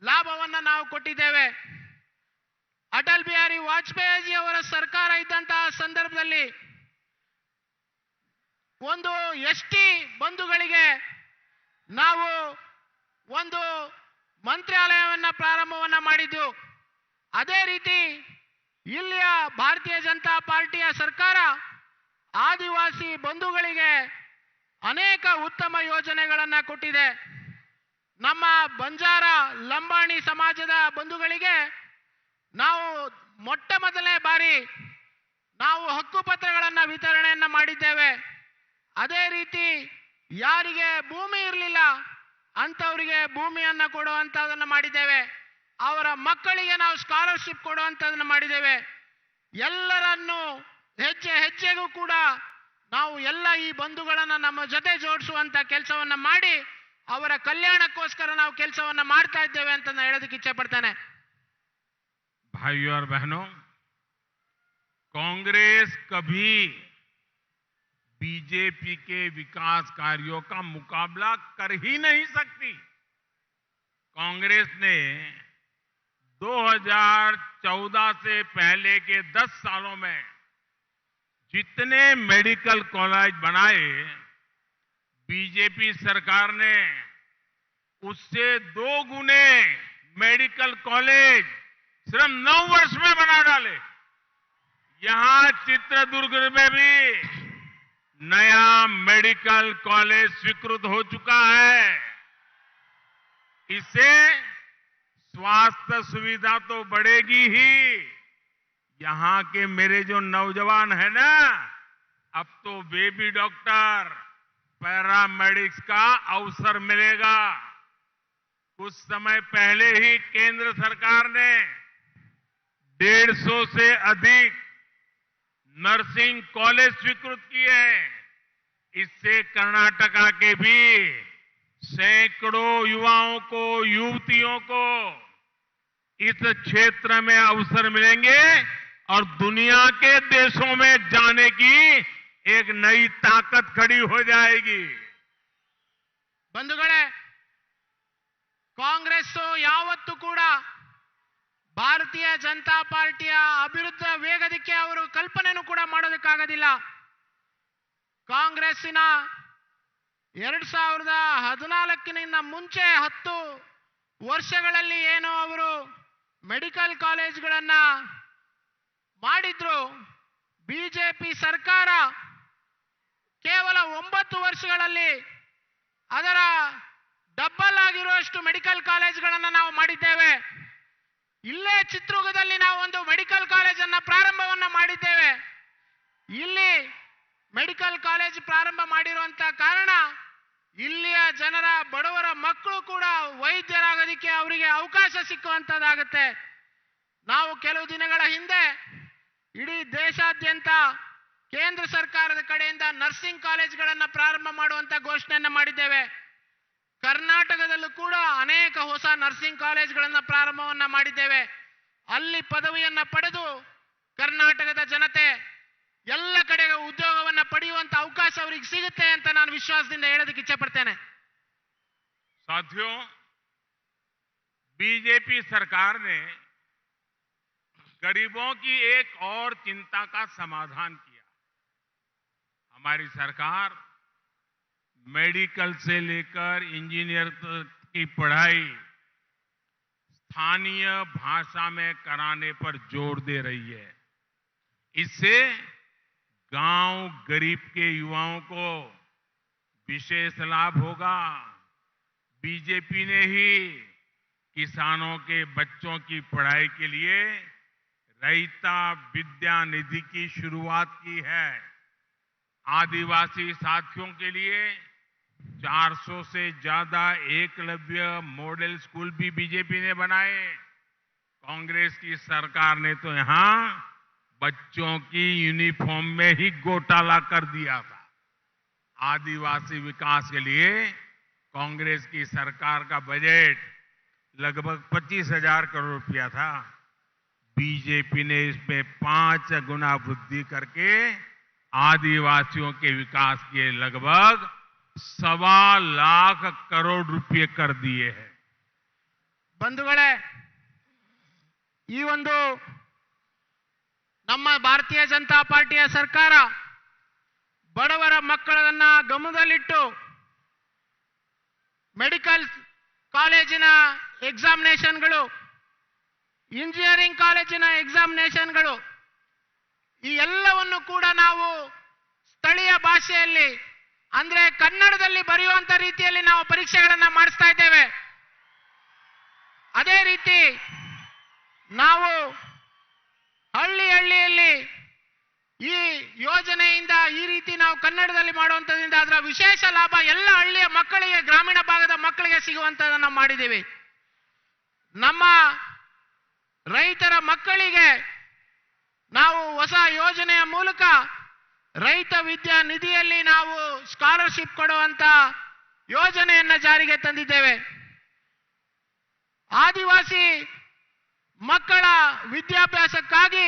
ಲಾಭವನ್ನು ನಾವು ಕೊಟ್ಟಿದ್ದೇವೆ. ಅಟಲ್ ಬಿಹಾರಿ ವಾಜಪೇಯಿ ಅವರ ಸರ್ಕಾರ ಇದ್ದಂತಹ ಸಂದರ್ಭದಲ್ಲಿ ಒಂದು ಎಸ್ಟಿ ಬಂಧುಗಳಿಗೆ ನಾವು ಒಂದು ಮಂತ್ರಾಲಯವನ್ನು ಪ್ರಾರಂಭವನ್ನ ಮಾಡಿದ್ದು. ಅದೇ ರೀತಿ ಇಲ್ಲಿಯ ಭಾರತೀಯ ಜನತಾ ಪಾರ್ಟಿಯ ಸರ್ಕಾರ ಆದಿವಾಸಿ ಬಂಧುಗಳಿಗೆ ಅನೇಕ ಉತ್ತಮ ಯೋಜನೆಗಳನ್ನು ಕೊಟ್ಟಿದೆ. ನಮ್ಮ ಬಂಜಾರ ಲಂಬಾಣಿ ಸಮಾಜದ ಬಂಧುಗಳಿಗೆ ನಾವು ಮೊಟ್ಟ ಮೊದಲನೇ ಬಾರಿ ನಾವು ಹಕ್ಕುಪತ್ರಗಳನ್ನು ವಿತರಣೆಯನ್ನ ಮಾಡಿದ್ದೇವೆ. ಅದೇ ರೀತಿ ಯಾರಿಗೆ ಭೂಮಿ ಇರಲಿಲ್ಲ ಅಂತವರಿಗೆ ಭೂಮಿಯನ್ನು ಕೊಡುವಂತದನ್ನು ಮಾಡಿದ್ದೇವೆ. ಅವರ ಮಕ್ಕಳಿಗೆ ನಾವು ಸ್ಕಾಲರ್ಶಿಪ್ ಕೊಡುವಂತದನ್ನು ಮಾಡಿದ್ದೇವೆ. ಎಲ್ಲರನ್ನು ಹೆಜ್ಜೆ ಹೆಜ್ಜೆಗೂ ಕೂಡ ನಾವು ಎಲ್ಲ ಈ ಬಂಧುಗಳನ್ನು ನಮ್ಮ ಜೊತೆ ಜೋಡಿಸುವಂತ ಕೆಲಸವನ್ನ ಮಾಡಿ ಅವರ ಕಲ್ಯಾಣಕ್ಕೋಸ್ಕರ ನಾವು ಕೆಲಸವನ್ನ ಮಾಡ್ತಾ ಇದ್ದೇವೆ ಅಂತ ನಾನು ಹೇಳೋದಕ್ಕೆ ಇಚ್ಛೆ ಪಡ್ತೇನೆ. भाइयों और बहनों, कांग्रेस कभी बीजेपी के विकास कार्यों का मुकाबला कर ही नहीं सकती. कांग्रेस ने 2014 से पहले के 10 सालों में जितने मेडिकल कॉलेज बनाए, बीजेपी सरकार ने उससे 2 गुने मेडिकल कॉलेज सिर्फ 9 वर्ष में बना डाले. यहां चित्रदुर्ग में भी नया मेडिकल कॉलेज स्वीकृत हो चुका है. इससे स्वास्थ्य सुविधा तो बढ़ेगी ही. यहां के मेरे जो नौजवान है ना, अब तो बेबी डॉक्टर, पैरामेडिक्स का अवसर मिलेगा. कुछ समय पहले ही केंद्र सरकार ने 150 से अधिक नर्सिंग कॉलेज स्वीकृत किए हैं. इससे कर्नाटका के भी सैकड़ों युवाओं को, युवतियों को इस क्षेत्र में अवसर मिलेंगे और दुनिया के देशों में जाने की एक नई ताकत खड़ी हो जाएगी. ಬಂಧುಗಳೇ, ಕಾಂಗ್ರೆಸ್ ಯಾವತ್ತೂ ಕೂಡ ಭಾರತೀಯ ಜನತಾ ಪಾರ್ಟಿಯ ಅಭಿವೃದ್ಧ ವೇಗದಕ್ಕೆ ಅವರು ಕಲ್ಪನೆನೂ ಕೂಡ ಮಾಡೋದಕ್ಕಾಗೋದಿಲ್ಲ. ಕಾಂಗ್ರೆಸ್ಸಿನ 2014ನಿಂದ ಮುಂಚೆ 10 ವರ್ಷಗಳಲ್ಲಿ ಏನು ಅವರು ಮೆಡಿಕಲ್ ಕಾಲೇಜ್ಗಳನ್ನ ಮಾಡಿದ್ರು, ಬಿಜೆಪಿ ಸರ್ಕಾರ ಕೇವಲ 9 ವರ್ಷಗಳಲ್ಲಿ ಅದರ ಡಬಲ್ ಆಗಿರುವಷ್ಟು ಮೆಡಿಕಲ್ ಕಾಲೇಜ್ಗಳನ್ನು ನಾವು ಮಾಡಿದ್ದೇವೆ. ಇಲ್ಲೇ ಚಿತ್ರದುರ್ಗದಲ್ಲಿ ನಾವು ಒಂದು ಮೆಡಿಕಲ್ ಕಾಲೇಜನ್ನು ಪ್ರಾರಂಭವನ್ನ ಮಾಡಿದ್ದೇವೆ. ಇಲ್ಲಿ ಮೆಡಿಕಲ್ ಕಾಲೇಜ್ ಪ್ರಾರಂಭ ಮಾಡಿರುವಂತ ಕಾರಣ ಇಲ್ಲಿಯ ಜನರ ಬಡವರ ಮಕ್ಕಳು ಕೂಡ ವೈದ್ಯರಾಗೋದಕ್ಕೆ ಅವರಿಗೆ ಅವಕಾಶ ಸಿಕ್ಕುವಂತದ್ದಾಗುತ್ತೆ. ನಾವು ಕೆಲವು ದಿನಗಳ ಹಿಂದೆ ಇಡೀ ದೇಶಾದ್ಯಂತ ಕೇಂದ್ರ ಸರ್ಕಾರದ ಕಡೆಯಿಂದ ನರ್ಸಿಂಗ್ ಕಾಲೇಜ್ಗಳನ್ನು ಪ್ರಾರಂಭ ಮಾಡುವಂತ ಘೋಷಣೆಯನ್ನು ಮಾಡಿದ್ದೇವೆ. ಕರ್ನಾಟಕದಲ್ಲೂ ಕೂಡ ಅನೇಕ ಹೊಸ ನರ್ಸಿಂಗ್ ಕಾಲೇಜ್ಗಳನ್ನು ಪ್ರಾರಂಭವನ್ನ ಮಾಡಿದ್ದೇವೆ. ಅಲ್ಲಿ ಪದವಿಯನ್ನ ಪಡೆದು ಕರ್ನಾಟಕದ ಜನತೆ ಎಲ್ಲ ಕಡೆಗೆ ಉದ್ಯೋಗವನ್ನ ಪಡೆಯುವಂತ ಅವಕಾಶ ಅವರಿಗೆ ಸಿಗುತ್ತೆ ಅಂತ ನಾನು ವಿಶ್ವಾಸದಿಂದ ಹೇಳೋದಕ್ಕೆ ಇಚ್ಛೆ ಪಡ್ತೇನೆ. साथियों, बीजेपी सरकार ने गरीबों की एक और चिंता का समाधान किया. हमारी सरकार मेडिकल से लेकर इंजीनियर तक की पढ़ाई स्थानीय भाषा में कराने पर जोर दे रही है. इससे गांव गरीब के युवाओं को विशेष लाभ होगा. बीजेपी ने ही किसानों के बच्चों की पढ़ाई के लिए रैता विद्या निधि की शुरुआत की है. आदिवासी साथियों के लिए 400 से ज्यादा एकलव्य मॉडल स्कूल भी बीजेपी ने बनाए. कांग्रेस की सरकार ने तो यहां बच्चों की यूनिफॉर्म में ही घोटाला कर दिया था. आदिवासी विकास के लिए कांग्रेस की सरकार का बजट लगभग 25,000 करोड़ रुपया था. बीजेपी ने इसमें 5 गुना वृद्धि करके आदिवासियों के विकास के लगभग 1.25 लाख करोड़ रुपये कर दिए हैं. ಬಂಧುಗಳೇ, ಈ ಒಂದು ನಮ್ಮ ಭಾರತೀಯ ಜನತಾ ಪಾರ್ಟಿಯ ಸರ್ಕಾರ ಬಡವರ ಮಕ್ಕಳನ್ನ ಗಮನದಲ್ಲಿಟ್ಟು ಮೆಡಿಕಲ್ ಕಾಲೇಜಿನ ಎಕ್ಸಾಮಿನೇಷನ್ಗಳು, ಇಂಜಿನಿಯರಿಂಗ್ ಕಾಲೇಜಿನ ಎಕ್ಸಾಮಿನೇಷನ್ಗಳು ಈ ಎಲ್ಲವನ್ನು ಕೂಡ ನಾವು ಸ್ಥಳೀಯ ಭಾಷೆಯಲ್ಲಿ ಅಂದ್ರೆ ಕನ್ನಡದಲ್ಲಿ ಬರೆಯುವಂತ ರೀತಿಯಲ್ಲಿ ನಾವು ಪರೀಕ್ಷೆಗಳನ್ನ ಮಾಡಿಸ್ತಾ ಇದ್ದೇವೆ. ಅದೇ ರೀತಿ ನಾವು ಹಳ್ಳಿಯಲ್ಲಿ ಈ ಯೋಜನೆಯಿಂದ ಈ ರೀತಿ ನಾವು ಕನ್ನಡದಲ್ಲಿ ಮಾಡುವಂತದ್ರಿಂದ ಅದರ ವಿಶೇಷ ಲಾಭ ಎಲ್ಲ ಹಳ್ಳಿಯ ಮಕ್ಕಳಿಗೆ, ಗ್ರಾಮೀಣ ಭಾಗದ ಮಕ್ಕಳಿಗೆ ಸಿಗುವಂತದನ್ನ ಮಾಡಿದ್ದೀವಿ. ನಮ್ಮ ರೈತರ ಮಕ್ಕಳಿಗೆ ನಾವು ಹೊಸ ಯೋಜನೆಯ ಮೂಲಕ ರೈತ ವಿದ್ಯಾ ನಿಧಿಯಲ್ಲಿ ನಾವು ಸ್ಕಾಲರ್ಶಿಪ್ ಕೊಡುವಂತ ಯೋಜನೆಯನ್ನ ಜಾರಿಗೆ ತಂದಿದ್ದೇವೆ. ಆದಿವಾಸಿ ಮಕ್ಕಳ ವಿದ್ಯಾಭ್ಯಾಸಕ್ಕಾಗಿ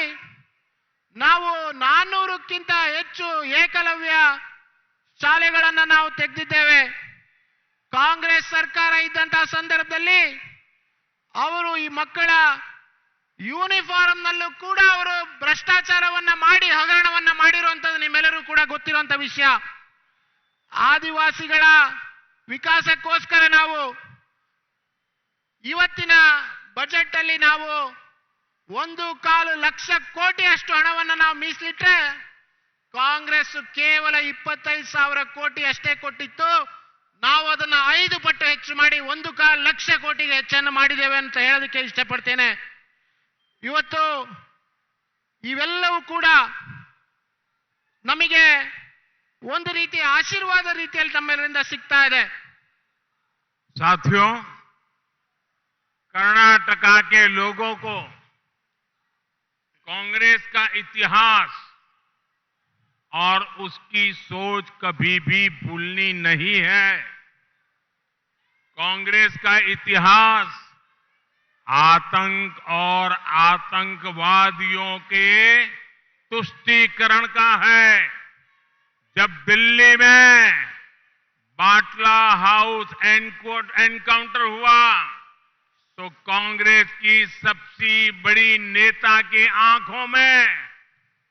ನಾವು 400ಕ್ಕಿಂತ ಹೆಚ್ಚು ಏಕಲವ್ಯ ಶಾಲೆಗಳನ್ನು ನಾವು ತೆಗೆದಿದ್ದೇವೆ. ಕಾಂಗ್ರೆಸ್ ಸರ್ಕಾರ ಇದ್ದಂತಹ ಸಂದರ್ಭದಲ್ಲಿ ಅವರು ಈ ಮಕ್ಕಳ ಯೂನಿಫಾರ್ಮ್ನಲ್ಲೂ ಕೂಡ ಅವರು ಭ್ರಷ್ಟಾಚಾರವನ್ನ ಮಾಡಿ ಹಗರಣವನ್ನ ಮಾಡಿರುವಂತದ್ದು ನಿಮ್ಮೆಲ್ಲರೂ ಕೂಡ ಗೊತ್ತಿರುವಂತ ವಿಷಯ. ಆದಿವಾಸಿಗಳ ವಿಕಾಸಕ್ಕೋಸ್ಕರ ನಾವು ಇವತ್ತಿನ ಬಜೆಟ್ ಅಲ್ಲಿ ನಾವು 1.25 ಲಕ್ಷ ಕೋಟಿಯಷ್ಟು ಹಣವನ್ನು ನಾವು ಮೀಸಲಿಟ್ಟರೆ ಕಾಂಗ್ರೆಸ್ ಕೇವಲ 25,000 ಕೋಟಿ ಅಷ್ಟೇ ಕೊಟ್ಟಿತ್ತು. ನಾವು ಅದನ್ನ 5 ಪಟ್ಟು ಹೆಚ್ಚು ಮಾಡಿ 1.25 ಲಕ್ಷ ಕೋಟಿಗೆ ಹೆಚ್ಚನ್ನು ಮಾಡಿದ್ದೇವೆ ಅಂತ ಹೇಳೋದಕ್ಕೆ ಇಷ್ಟಪಡ್ತೇನೆ. ಇವತ್ತು ಇವೆಲ್ಲವೂ ಕೂಡ ನಮಗೆ ಒಂದು ರೀತಿ ಆಶೀರ್ವಾದ ರೀತಿಯಲ್ಲಿ ತಮ್ಮೆಲ್ಲರಿಂದ ಸಿಗ್ತಾ ಇದೆ. साथियों, कर्नाटका के लोगों को कांग्रेस का इतिहास और उसकी सोच कभी भी भूलनी नहीं है. कांग्रेस का इतिहास आतंक और आतंकवादियों के तुष्टीकरण का है. जब दिल्ली में बाटला हाउस एनकाउंटर हुआ तो कांग्रेस की सबसे बड़ी नेता की आंखों में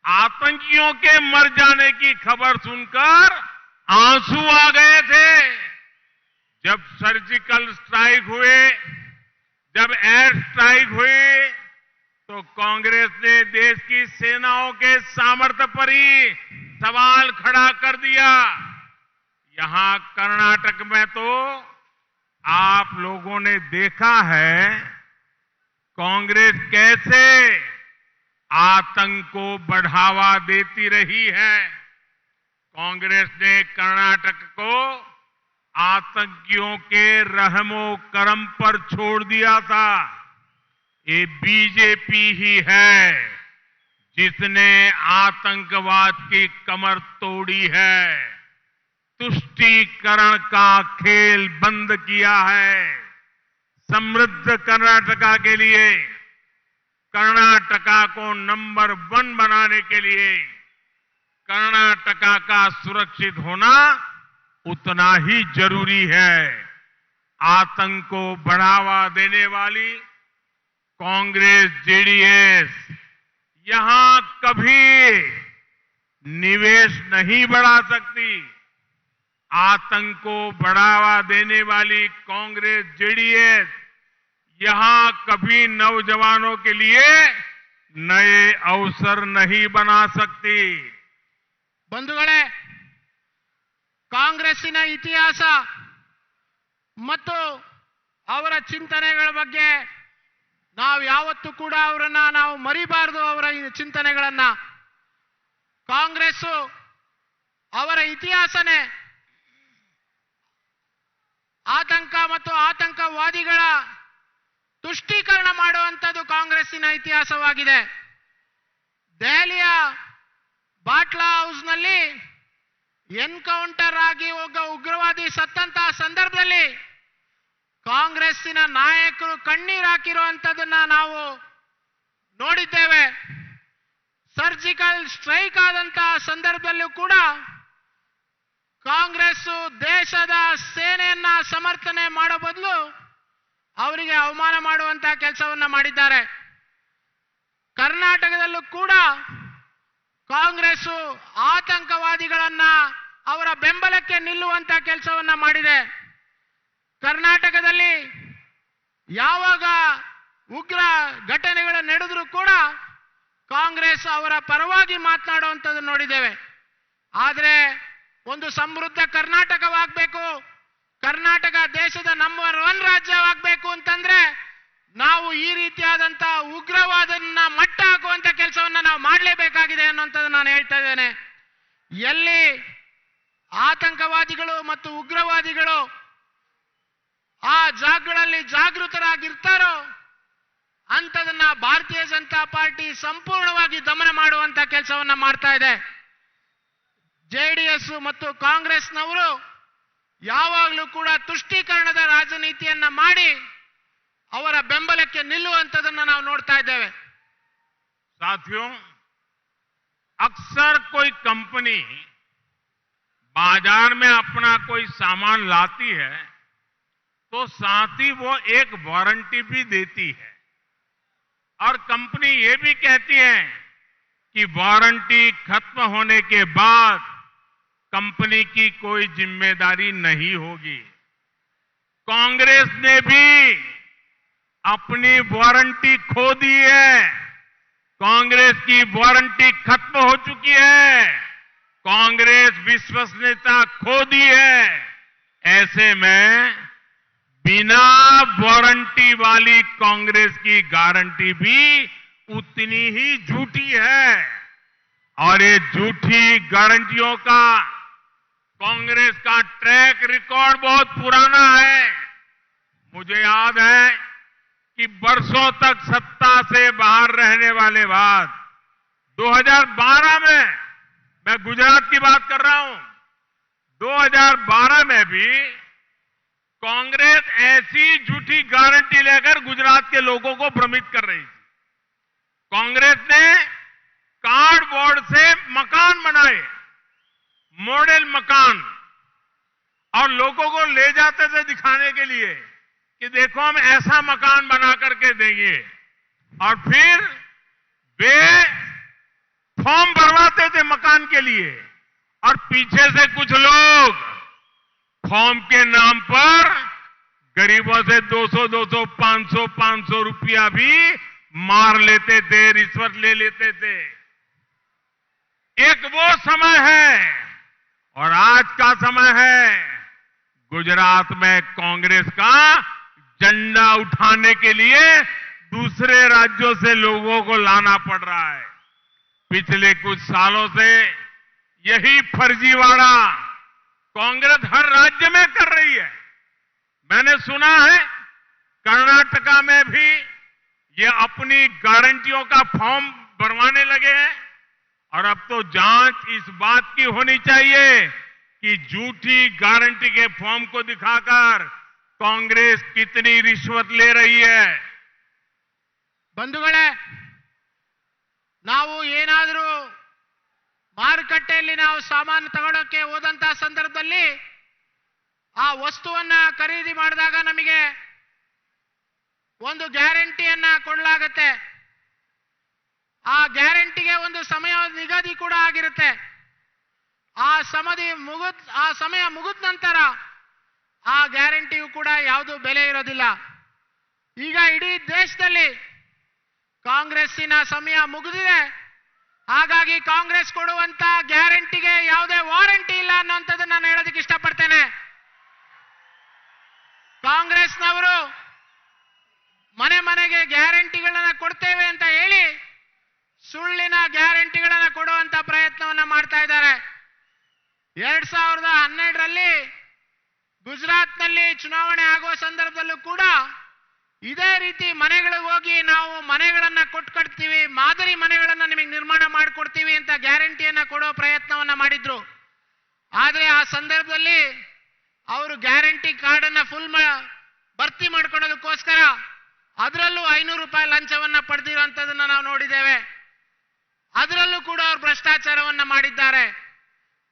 आतंकियों के मर जाने की खबर सुनकर आंसू आ गए थे. जब सर्जिकल स्ट्राइक हुए, जब एयर स्ट्राइक हुई तो कांग्रेस ने देश की सेनाओं के सामर्थ्य पर ही सवाल खड़ा कर दिया. यहां कर्नाटक में तो आप लोगों ने देखा है कांग्रेस कैसे आतंक को बढ़ावा देती रही है. कांग्रेस ने कर्नाटक को आतंकियों के रहमो करम पर छोड़ दिया था। ये बीजेपी ही है जिसने आतंकवाद की कमर तोड़ी है, तुष्टीकरण का खेल बंद किया है। समृद्ध कर्नाटका के लिए, कर्नाटका को नंबर 1 बनाने के लिए कर्नाटका का सुरक्षित होना उतना ही जरूरी है। आतंक को बढ़ावा देने वाली कांग्रेस, जेडीएस यहां कभी निवेश नहीं बढ़ा सकती। आतंक को बढ़ावा देने वाली कांग्रेस, जेडीएस यहां कभी नौजवानों के लिए नए अवसर नहीं बना सकती। ಬಂಧುಗಳೇ, ಕಾಂಗ್ರೆಸ್ಸಿನ ಇತಿಹಾಸ ಮತ್ತು ಅವರ ಚಿಂತನೆಗಳ ಬಗ್ಗೆ ನಾವು ಯಾವತ್ತೂ ಕೂಡ ಅವರನ್ನ ನಾವು ಮರಿಬಾರದು. ಅವರ ಚಿಂತನೆಗಳನ್ನ, ಕಾಂಗ್ರೆಸ್ ಅವರ ಇತಿಹಾಸನೇ ಆತಂಕ ಮತ್ತು ಆತಂಕವಾದಿಗಳ ತುಷ್ಟೀಕರಣ ಮಾಡುವಂಥದ್ದು ಕಾಂಗ್ರೆಸ್ಸಿನ ಇತಿಹಾಸವಾಗಿದೆ. ದೆಹಲಿಯ ಬಾಟ್ಲಾ ಹೌಸ್ನಲ್ಲಿ ಎನ್ಕೌಂಟರ್ ಆಗಿ ಒಬ್ಬ ಉಗ್ರವಾದಿ ಸತ್ತಂತಹ ಸಂದರ್ಭದಲ್ಲಿ ಕಾಂಗ್ರೆಸ್ಸಿನ ನಾಯಕರು ಕಣ್ಣೀರು ಹಾಕಿರುವಂಥದ್ದನ್ನ ನಾವು ನೋಡಿದ್ದೇವೆ. ಸರ್ಜಿಕಲ್ ಸ್ಟ್ರೈಕ್ ಆದಂತಹ ಸಂದರ್ಭದಲ್ಲೂ ಕೂಡ ಕಾಂಗ್ರೆಸ್ ದೇಶದ ಸೇನೆಯನ್ನ ಸಮರ್ಥನೆ ಮಾಡೋ ಬದಲು ಅವರಿಗೆ ಅವಮಾನ ಮಾಡುವಂತಹ ಕೆಲಸವನ್ನ ಮಾಡಿದ್ದಾರೆ. ಕರ್ನಾಟಕದಲ್ಲೂ ಕೂಡ ಕಾಂಗ್ರೆಸ್ ಆತಂಕವಾದಿಗಳನ್ನ ಅವರ ಬೆಂಬಲಕ್ಕೆ ನಿಲ್ಲುವಂತ ಕೆಲಸವನ್ನ ಮಾಡಿದೆ. ಕರ್ನಾಟಕದಲ್ಲಿ ಯಾವಾಗ ಉಗ್ರ ಘಟನೆಗಳು ನಡೆದರೂ ಕೂಡ ಕಾಂಗ್ರೆಸ್ ಅವರ ಪರವಾಗಿ ಮಾತನಾಡುವಂಥದ್ದು ನೋಡಿದ್ದೇವೆ. ಆದರೆ ಒಂದು ಸಮೃದ್ಧ ಕರ್ನಾಟಕವಾಗಬೇಕು, ಕರ್ನಾಟಕ ದೇಶದ ನಂಬರ್ 1 ರಾಜ್ಯವಾಗಬೇಕು ಅಂತಂದ್ರೆ ನಾವು ಈ ರೀತಿಯಾದಂತಹ ಉಗ್ರವಾದನ್ನ ಮಟ್ಟ ಹಾಕುವಂತ ಕೆಲಸವನ್ನ ನಾವು ಮಾಡಲೇಬೇಕಾಗಿದೆ ಅನ್ನುವಂಥದ್ದು ನಾನು ಹೇಳ್ತಾ ಇದ್ದೇನೆ. ಎಲ್ಲಿ ಆತಂಕವಾದಿಗಳು ಮತ್ತು ಉಗ್ರವಾದಿಗಳು ಆ ಜಾಗಗಳಲ್ಲಿ ಜಾಗೃತರಾಗಿರ್ತಾರೋ ಅಂತದನ್ನ ಭಾರತೀಯ ಜನತಾ ಪಾರ್ಟಿ ಸಂಪೂರ್ಣವಾಗಿ ದಮನ ಮಾಡುವಂತ ಕೆಲಸವನ್ನ ಮಾಡ್ತಾ ಇದೆ. ಜೆಡಿಎಸ್ ಮತ್ತು ಕಾಂಗ್ರೆಸ್ನವರು ಯಾವಾಗಲೂ ಕೂಡ ತುಷ್ಟೀಕರಣದ ರಾಜನೀತಿಯನ್ನ ಮಾಡಿ ಅವರ ಬೆಂಬಲಕ್ಕೆ ನಿಲ್ಲುವಂತದನ್ನ ನಾವು ನೋಡ್ತಾ ಇದ್ದೇವೆ. साथियों, अक्सर कोई कंपनी बाजार में अपना कोई सामान लाती है तो साथ ही वो एक वारंटी भी देती है और कंपनी ये भी कहती है कि वारंटी खत्म होने के बाद कंपनी की कोई जिम्मेदारी नहीं होगी। कांग्रेस ने भी अपनी वारंटी खो दी है। कांग्रेस की वारंटी खत्म हो चुकी है। कांग्रेस विश्वसनीयता खो दी है। ऐसे में बिना वारंटी वाली कांग्रेस की गारंटी भी उतनी ही झूठी है और ये झूठी गारंटियों का कांग्रेस का ट्रैक रिकॉर्ड बहुत पुराना है। मुझे याद है कि वर्षों तक सत्ता से बाहर रहने वाले बाद 2012 में, मैं गुजरात की बात कर रहा हूं, 2012 में भी कांग्रेस ऐसी झूठी गारंटी लेकर गुजरात के लोगों को भ्रमित कर रही थी। कांग्रेस ने कार्डबोर्ड से मकान बनाए, मॉडल मकान, और लोगों को ले जाते थे दिखाने के लिए कि देखो हम ऐसा मकान बना करके देंगे, और फिर वे फॉर्म भरवाते थे मकान के लिए और पीछे से कुछ लोग फॉर्म के नाम पर गरीबों से 200, 500 रुपया भी मार लेते थे, रिश्वत ले लेते थे। एक वो समय है और आज का समय है। गुजरात में कांग्रेस का झंडा उठाने के लिए दूसरे राज्यों से लोगों को लाना पड़ रहा है। पिछले कुछ सालों से यही फर्जीवाड़ा कांग्रेस हर राज्य में कर रही है। मैंने सुना है कर्नाटका में भी ये अपनी गारंटियों का फॉर्म भरवाने लगे हैं और अब तो जांच इस बात की होनी चाहिए कि झूठी गारंटी के फॉर्म को दिखाकर कांग्रेस कितनी रिश्वत ले रही है। ಬಂಧುಗಳೇ, ನಾವು ಏನಾದರೂ ಮಾರುಕಟ್ಟೆಯಲ್ಲಿ ನಾವು ಸಾಮಾನು ತಗೊಳ್ಳೋಕೆ ಹೋದಂತ ಸಂದರ್ಭದಲ್ಲಿ ಆ ವಸ್ತುವನ್ನ ಖರೀದಿ ಮಾಡಿದಾಗ ನಮಗೆ ಒಂದು ಗ್ಯಾರಂಟಿಯನ್ನ ಕೊಡಲಾಗುತ್ತೆ. ಆ ಗ್ಯಾರಂಟಿಗೆ ಒಂದು ಸಮಯ ನಿಗದಿ ಕೂಡ ಆಗಿರುತ್ತೆ. ಆ ಸಮಯ ಮುಗಿದ ನಂತರ ಆ ಗ್ಯಾರಂಟಿಯು ಕೂಡ ಯಾವುದು ಬೆಲೆ ಇರೋದಿಲ್ಲ. ಈಗ ಇಡೀ ದೇಶದಲ್ಲಿ ಕಾಂಗ್ರೆಸ್ಸಿನ ಸಮಯ ಮುಗಿದಿದೆ. ಹಾಗಾಗಿ ಕಾಂಗ್ರೆಸ್ ಕೊಡುವಂತ ಗ್ಯಾರಂಟಿಗೆ ಯಾವುದೇ ವಾರಂಟಿ ಇಲ್ಲ ಅನ್ನೋಂಥದ್ದನ್ನು ನಾನು ಹೇಳೋದಕ್ಕೆ ಇಷ್ಟಪಡ್ತೇನೆ. ಕಾಂಗ್ರೆಸ್ನವರು ಮನೆ ಮನೆಗೆ ಗ್ಯಾರಂಟಿಗಳನ್ನ ಕೊಡ್ತೇವೆ ಅಂತ ಹೇಳಿ ಸುಳ್ಳಿನ ಗ್ಯಾರಂಟಿಗಳನ್ನ ಕೊಡುವಂತ ಪ್ರಯತ್ನವನ್ನ ಮಾಡ್ತಾ ಇದ್ದಾರೆ. 2012ರಲ್ಲಿ ಗುಜರಾತ್ನಲ್ಲಿ ಚುನಾವಣೆ ಆಗುವ ಸಂದರ್ಭದಲ್ಲೂ ಕೂಡ ಇದೇ ರೀತಿ ಮನೆಗಳಿಗೆ ಹೋಗಿ ನಾವು ಮನೆಗಳನ್ನ ಕೊಟ್ಕೊಡ್ತೀವಿ, ಮಾದರಿ ಮನೆಗಳನ್ನ ನಿಮಗೆ ನಿರ್ಮಾಣ ಮಾಡಿಕೊಡ್ತೀವಿ ಅಂತ ಗ್ಯಾರಂಟಿಯನ್ನ ಕೊಡೋ ಪ್ರಯತ್ನವನ್ನ ಮಾಡಿದ್ರು. ಆದ್ರೆ ಆ ಸಂದರ್ಭದಲ್ಲಿ ಅವರು ಗ್ಯಾರಂಟಿ ಕಾರ್ಡ್ ಅನ್ನ ಫುಲ್ ಭರ್ತಿ ಮಾಡ್ಕೊಳ್ಳೋದಕ್ಕೋಸ್ಕರ ಅದರಲ್ಲೂ 500 ರೂಪಾಯಿ ಲಂಚವನ್ನ ಪಡೆದಿರುವಂತದನ್ನ ನಾವು ನೋಡಿದ್ದೇವೆ. ಅದರಲ್ಲೂ ಕೂಡ ಅವರು ಭ್ರಷ್ಟಾಚಾರವನ್ನ ಮಾಡಿದ್ದಾರೆ.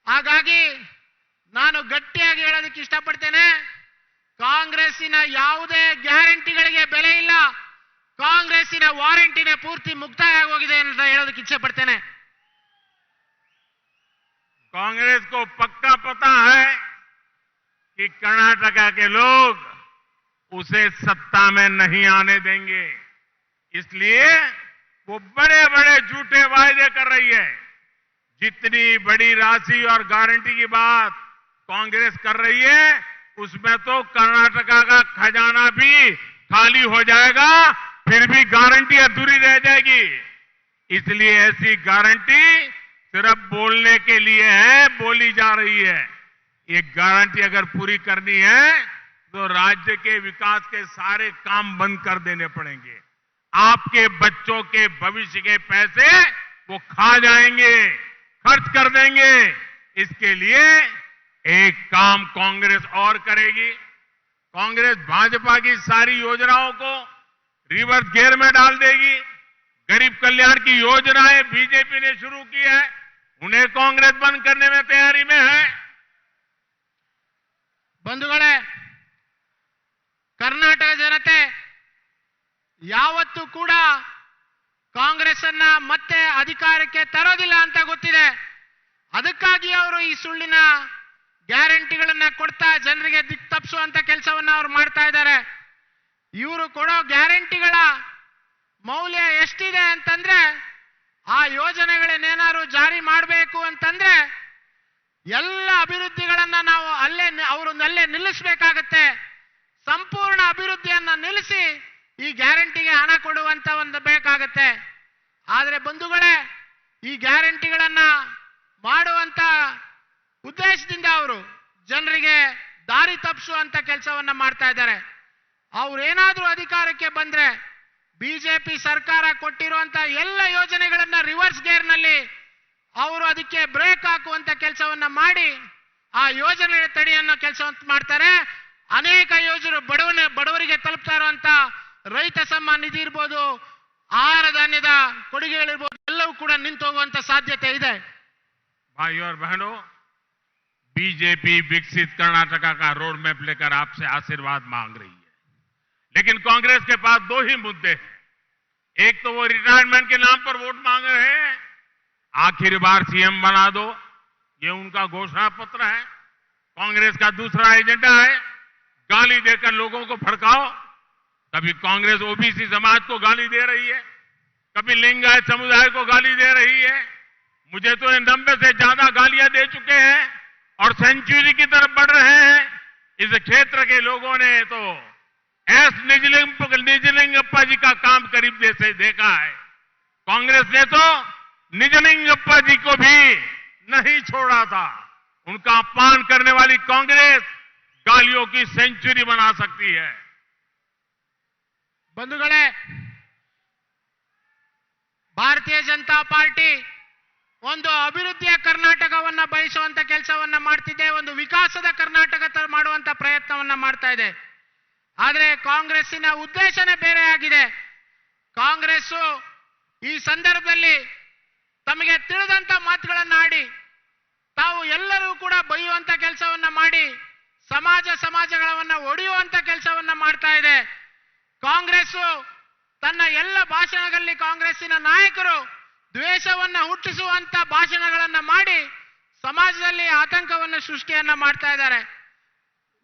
ಹಾಗಾಗಿ ನಾನು ಗಟ್ಟಿಯಾಗಿ ಹೇಳೋದಕ್ಕೆ ಇಷ್ಟಪಡ್ತೇನೆ, ಕಾಂಗ್ರೆಸ್ಸಿನ ಯಾವುದೇ ಗ್ಯಾರಂಟಿಗಳಿಗೆ ಬೆಲೆ ಇಲ್ಲ. ಕಾಂಗ್ರೆಸ್ಸಿನ ವಾರಂಟಿನೇ ಪೂರ್ತಿ ಮುಕ್ತಾಯ ಆಗೋಗಿದೆ ಅಂತ ಹೇಳೋದಕ್ಕೆ ಇಚ್ಛೆ ಪಡ್ತೇನೆ. कांग्रेस को पक्का पता है कि कर्नाटका के लोग उसे सत्ता में नहीं आने देंगे, इसलिए वो बड़े बड़े झूठे वायदे कर रही है। जितनी बड़ी राशि और गारंटी की बात कांग्रेस कर रही है, उसमें तो कर्नाटका का खजाना भी खाली हो जाएगा, फिर भी गारंटी अधूरी रह जाएगी। इसलिए ऐसी गारंटी सिर्फ बोलने के लिए है, बोली जा रही है। ये गारंटी अगर पूरी करनी है तो राज्य के विकास के सारे काम बंद कर देने पड़ेंगे। आपके बच्चों के भविष्य के पैसे वो खा जाएंगे, खर्च कर देंगे। इसके लिए एक काम कांग्रेस और करेगी। कांग्रेस भाजपा की सारी योजनाओं को रिवर्स गियर में डाल देगी। गरीब कल्याण की योजनाएं बीजेपी ने शुरू की है, उन्हें कांग्रेस बंद करने में तैयारी में है। ಬಂಧುಗಳೇ, ಕರ್ನಾಟಕ ಜನತೆ ಯಾವತ್ತೂ ಕೂಡ ಕಾಂಗ್ರೆಸ್ ಅನ್ನ ಮತ್ತೆ ಅಧಿಕಾರಕ್ಕೆ ತರೋದಿಲ್ಲ ಅಂತ ಗೊತ್ತಿದೆ. ಅದಕ್ಕಾಗಿ ಅವರು ಈ ಸುಳ್ಳಿನ ಗ್ಯಾರಂಟಿಗಳನ್ನ ಕೊಡ್ತಾ ಜನರಿಗೆ ದಿಕ್ಕು ತಪ್ಪಿಸುವಂತ ಕೆಲಸವನ್ನ ಅವರು ಮಾಡ್ತಾ ಇದ್ದಾರೆ. ಇವರು ಕೊಡೋ ಗ್ಯಾರಂಟಿಗಳ ಮೌಲ್ಯ ಎಷ್ಟಿದೆ ಅಂತಂದ್ರೆ, ಆ ಯೋಜನೆಗಳನ್ನೇನಾದ್ರು ಜಾರಿ ಮಾಡಬೇಕು ಅಂತಂದ್ರೆ ಎಲ್ಲ ಅಭಿವೃದ್ಧಿಗಳನ್ನ ನಾವು ಅಲ್ಲೇ ನಿಲ್ಲಿಸಬೇಕಾಗತ್ತೆ. ಸಂಪೂರ್ಣ ಅಭಿವೃದ್ಧಿಯನ್ನ ನಿಲ್ಲಿಸಿ ಈ ಗ್ಯಾರಂಟಿಗೆ ಹಣ ಕೊಡುವಂತ ಒಂದು ಬೇಕಾಗತ್ತೆ. ಆದ್ರೆ ಬಂಧುಗಳೇ, ಈ ಗ್ಯಾರಂಟಿಗಳನ್ನ ಮಾಡುವಂತ ಉದ್ದೇಶದಿಂದ ಅವರು ಜನರಿಗೆ ದಾರಿ ತಪ್ಪಿಸುವಂತ ಕೆಲಸವನ್ನ ಮಾಡ್ತಾ ಇದ್ದಾರೆ. ಅವ್ರೇನಾದ್ರೂ ಅಧಿಕಾರಕ್ಕೆ ಬಂದ್ರೆ ಬಿಜೆಪಿ ಸರ್ಕಾರ ಕೊಟ್ಟಿರುವಂತ ಎಲ್ಲ ಯೋಜನೆಗಳನ್ನ ರಿವರ್ಸ್ ಗೇರ್ ನಲ್ಲಿ ಅವರು ಅದಕ್ಕೆ ಬ್ರೇಕ್ ಹಾಕುವಂತ ಕೆಲಸವನ್ನ ಮಾಡಿ ಆ ಯೋಜನೆ ತಡೆಯನ್ನೋ ಕೆಲಸವನ್ನು ಮಾಡ್ತಾರೆ. ಅನೇಕ ಯೋಜನೆ ಬಡವರಿಗೆ ತಲುಪ್ತಾ ಇರುವಂತ ರೈತ ಸಮ್ಮಾನ್ ನಿಧಿ ಇರ್ಬೋದು, ಆಹಾರ ಧಾನ್ಯದ ಕೊಡುಗೆಗಳಿರ್ಬೋದು, ಎಲ್ಲವೂ ಕೂಡ ನಿಂತು ಹೋಗುವಂತ ಸಾಧ್ಯತೆ ಇದೆ. भाइयों और बहनों, बीजेपी विकसित कर्नाटका का रोड मैप लेकर आपसे आशीर्वाद मांग रही है, लेकिन कांग्रेस के पास दो ही मुद्दे हैं। एक तो वो रिटायरमेंट के नाम पर वोट मांग रहे हैं, आखिर बार सीएम बना दो, ये उनका घोषणा पत्र है। कांग्रेस का दूसरा एजेंडा है गाली देकर लोगों को भड़काओ। कभी कांग्रेस ओबीसी समाज को गाली दे रही है, कभी लिंगायत समुदाय को गाली दे रही है। मुझे तो 90 से ज्यादा गालियां दे चुके हैं और सेंचुरी की तरफ बढ़ रहे हैं। इस क्षेत्र के लोगों ने तो एस निजलिंगप्पा जी का काम करीब से देखा है। कांग्रेस ने तो निजलिंगप्पा जी को भी नहीं छोड़ा था। उनका अपमान करने वाली कांग्रेस गालियों की सेंचुरी बना सकती है। ಬಂಧುಗಳೇ, ಭಾರತೀಯ ಜನತಾ ಪಾರ್ಟಿ ಒಂದು ಅಭಿವೃದ್ಧಿಯ ಕರ್ನಾಟಕವನ್ನ ಬಯಸುವಂತ ಕೆಲಸವನ್ನ ಮಾಡ್ತಿದೆ, ಒಂದು ವಿಕಾಸದ ಕರ್ನಾಟಕ ಮಾಡುವಂತ ಪ್ರಯತ್ನವನ್ನ ಮಾಡ್ತಾ ಇದೆ. ಆದರೆ ಕಾಂಗ್ರೆಸ್ಸಿನ ಉದ್ದೇಶನೇ ಬೇರೆ ಆಗಿದೆ. ಕಾಂಗ್ರೆಸ್ ಈ ಸಂದರ್ಭದಲ್ಲಿ ತಮಗೆ ತಿಳಿದಂತ ಮಾತುಗಳನ್ನ ಆಡಿ ತಾವು ಎಲ್ಲರೂ ಕೂಡ ಬೈಯುವಂತ ಕೆಲಸವನ್ನ ಮಾಡಿ ಸಮಾಜಗಳನ್ನ ಒಡೆಯುವಂತ ಕೆಲಸವನ್ನ ಮಾಡ್ತಾ ಇದೆ. ಕಾಂಗ್ರೆಸ್ ತನ್ನ ಎಲ್ಲ ಭಾಷಣಗಳಲ್ಲಿ ಕಾಂಗ್ರೆಸ್ಸಿನ ನಾಯಕರು ದ್ವೇಷವನ್ನ ಹುಟ್ಟಿಸುವಂತ ಭಾಷಣಗಳನ್ನ ಮಾಡಿ ಸಮಾಜದಲ್ಲಿ ಆತಂಕವನ್ನು ಸೃಷ್ಟಿಯನ್ನ ಮಾಡ್ತಾ ಇದ್ದಾರೆ.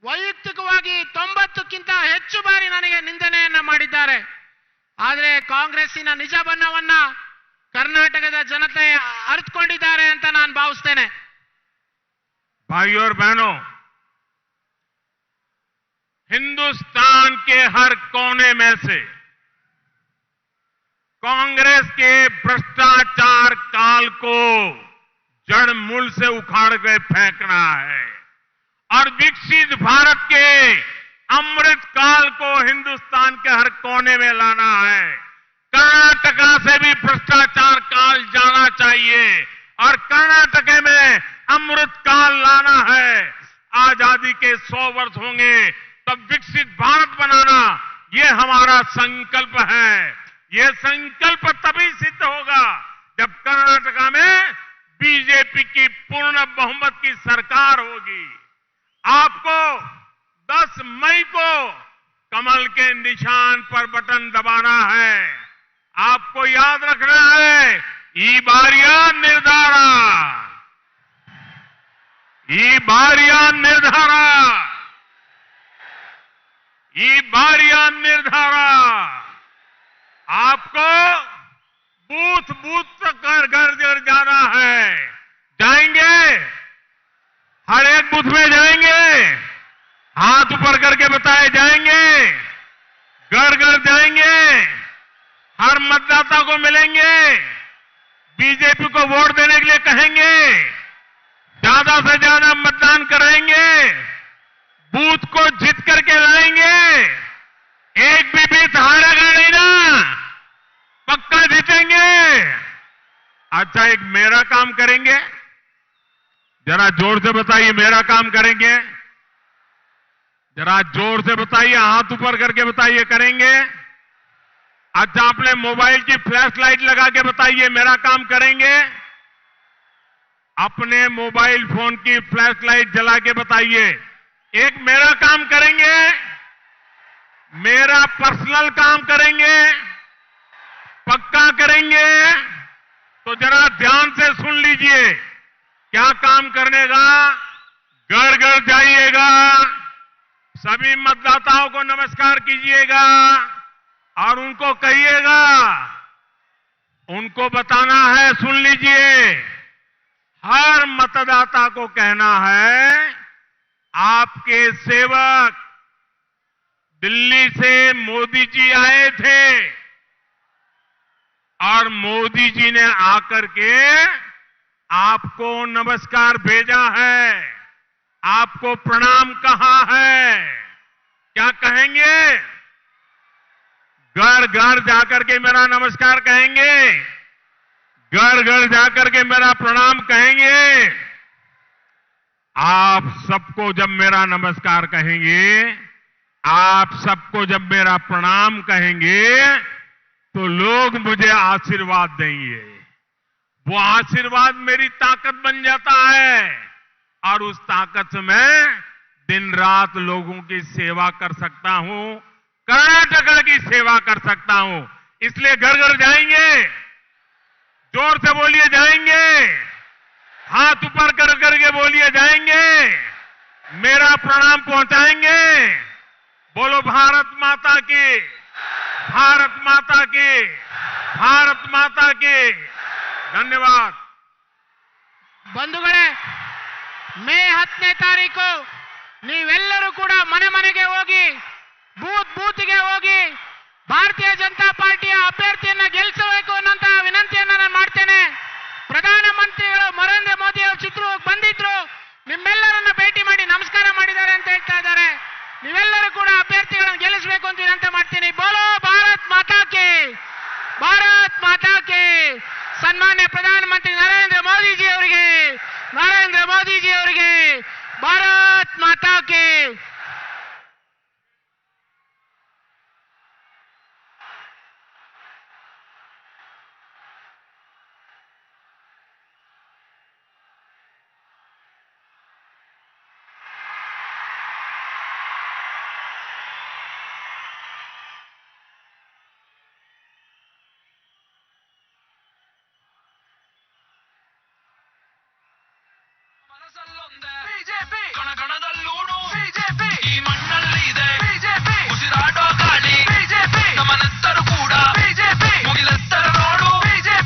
ವೈಯಕ್ತಿಕವಾಗಿ 90ಕ್ಕಿಂತ ಹೆಚ್ಚು ಬಾರಿ ನನಗೆ ನಿಂದನೆಯನ್ನ ಮಾಡಿದ್ದಾರೆ. ಆದರೆ ಕಾಂಗ್ರೆಸ್ಸಿನ ನಿಜ ಬಣ್ಣವನ್ನ ಕರ್ನಾಟಕದ ಜನತೆ ಅರ್ಥಕೊಂಡಿದ್ದಾರೆ ಅಂತ ನಾನು ಭಾವಿಸ್ತೇನೆ. भाइयों और बहनों, हिंदुस्तान के हर कोने में से कांग्रेस के भ्रष्टाचार काल को जड़ मूल से उखाड़ के फेंकना है और विकसित भारत के अमृत काल को हिंदुस्तान के हर कोने में लाना है। कर्नाटका से भी भ्रष्टाचार काल जाना चाहिए और कर्नाटक में अमृत काल लाना है। आजादी के 100 वर्ष होंगे तब विकसित भारत बनाना ये हमारा संकल्प है। ये संकल्प तभी सिद्ध होगा जब कर्नाटका में बीजेपी की पूर्ण बहुमत की सरकार होगी। आपको 10 मई को कमल के निशान पर बटन दबाना है। आपको याद रखना है, ई बारिया निर्धारा, ಈ ಬಾರಿಯ निर्धारा आपको बूथ तक घर जाना है। जाएंगे, हर एक बूथ में जाएंगे, हाथ ऊपर करके बताए जाएंगे, घर जाएंगे, हर मतदाता को मिलेंगे, बीजेपी को वोट देने के लिए कहेंगे, ज्यादा से ज्यादा मतदान कराएंगे, बूथ को जीत करके लाएंगे। एक भी बूथ हारेगा नहीं ना, पक्का जीतेंगे। अच्छा, एक मेरा काम करेंगे, जरा जोर से बताइए, मेरा काम करेंगे, जरा जोर से बताइए, हाथ ऊपर करके बताइए, करेंगे। अच्छा, अपने मोबाइल की फ्लैश लाइट लगा के बताइए, मेरा काम करेंगे। अपने मोबाइल फोन की फ्लैश लाइट जला के बताइए, एक मेरा काम करेंगे, मेरा पर्सनल काम करेंगे, पक्का करेंगे। तो जरा ध्यान से सुन लीजिए, क्या काम करने का। घर जाइएगा, सभी मतदाताओं को नमस्कार कीजिएगा और उनको कहिएगा, उनको बताना है, सुन लीजिए, हर मतदाता को कहना है, आपके सेवक दिल्ली से मोदी जी आए थे और मोदी जी ने आकर के आपको नमस्कार भेजा है, आपको प्रणाम कहा है। क्या कहेंगे? घर जाकर के मेरा नमस्कार कहेंगे, घर जाकर के मेरा प्रणाम कहेंगे। आप सबको जब मेरा नमस्कार कहेंगे, आप सबको जब मेरा प्रणाम कहेंगे, तो लोग मुझे आशीर्वाद देंगे। वो आशीर्वाद मेरी ताकत बन जाता है और उस ताकत से मैं दिन रात लोगों की सेवा कर सकता हूं, कर्नाटका की सेवा कर सकता हूं। इसलिए घर जाएंगे, जोर से बोलिए जाएंगे, हाथ ऊपर करके बोलिए जाएंगे, मेरा प्रणाम पहुंचाएंगे। बोलो भारत माता की, भारत माता की, भारत माता की। धन्यवाद। ಬಂಧುಗಳೇ, ಮೇ 10ನೇ ತಾರೀಕು ನೀವೆಲ್ಲರೂ ಕೂಡ ಮನೆಗೆ ಹೋಗಿ, ಬೂತ್ಗೆ ಹೋಗಿ ಭಾರತೀಯ ಜನತಾ ಪಾರ್ಟಿಯ ಅಭ್ಯರ್ಥಿಯನ್ನ ಗೆಲ್ಲಿಸಬೇಕು ಅನ್ನೋಂತ ವಿನಂತಿಯನ್ನ ನಾನು ಮಾಡ್ತೇನೆ. ಪ್ರಧಾನಮಂತ್ರಿಗಳು ನರೇಂದ್ರ ಮೋದಿ ಅವರು ಸನ್ಮಾನ್ಯ ಪ್ರಧಾನಮಂತ್ರಿ ನರೇಂದ್ರ ಮೋದಿ ಜಿ ಅವರಿಗೆ ಭಾರತ್ ಮಾತಾ ಕಿ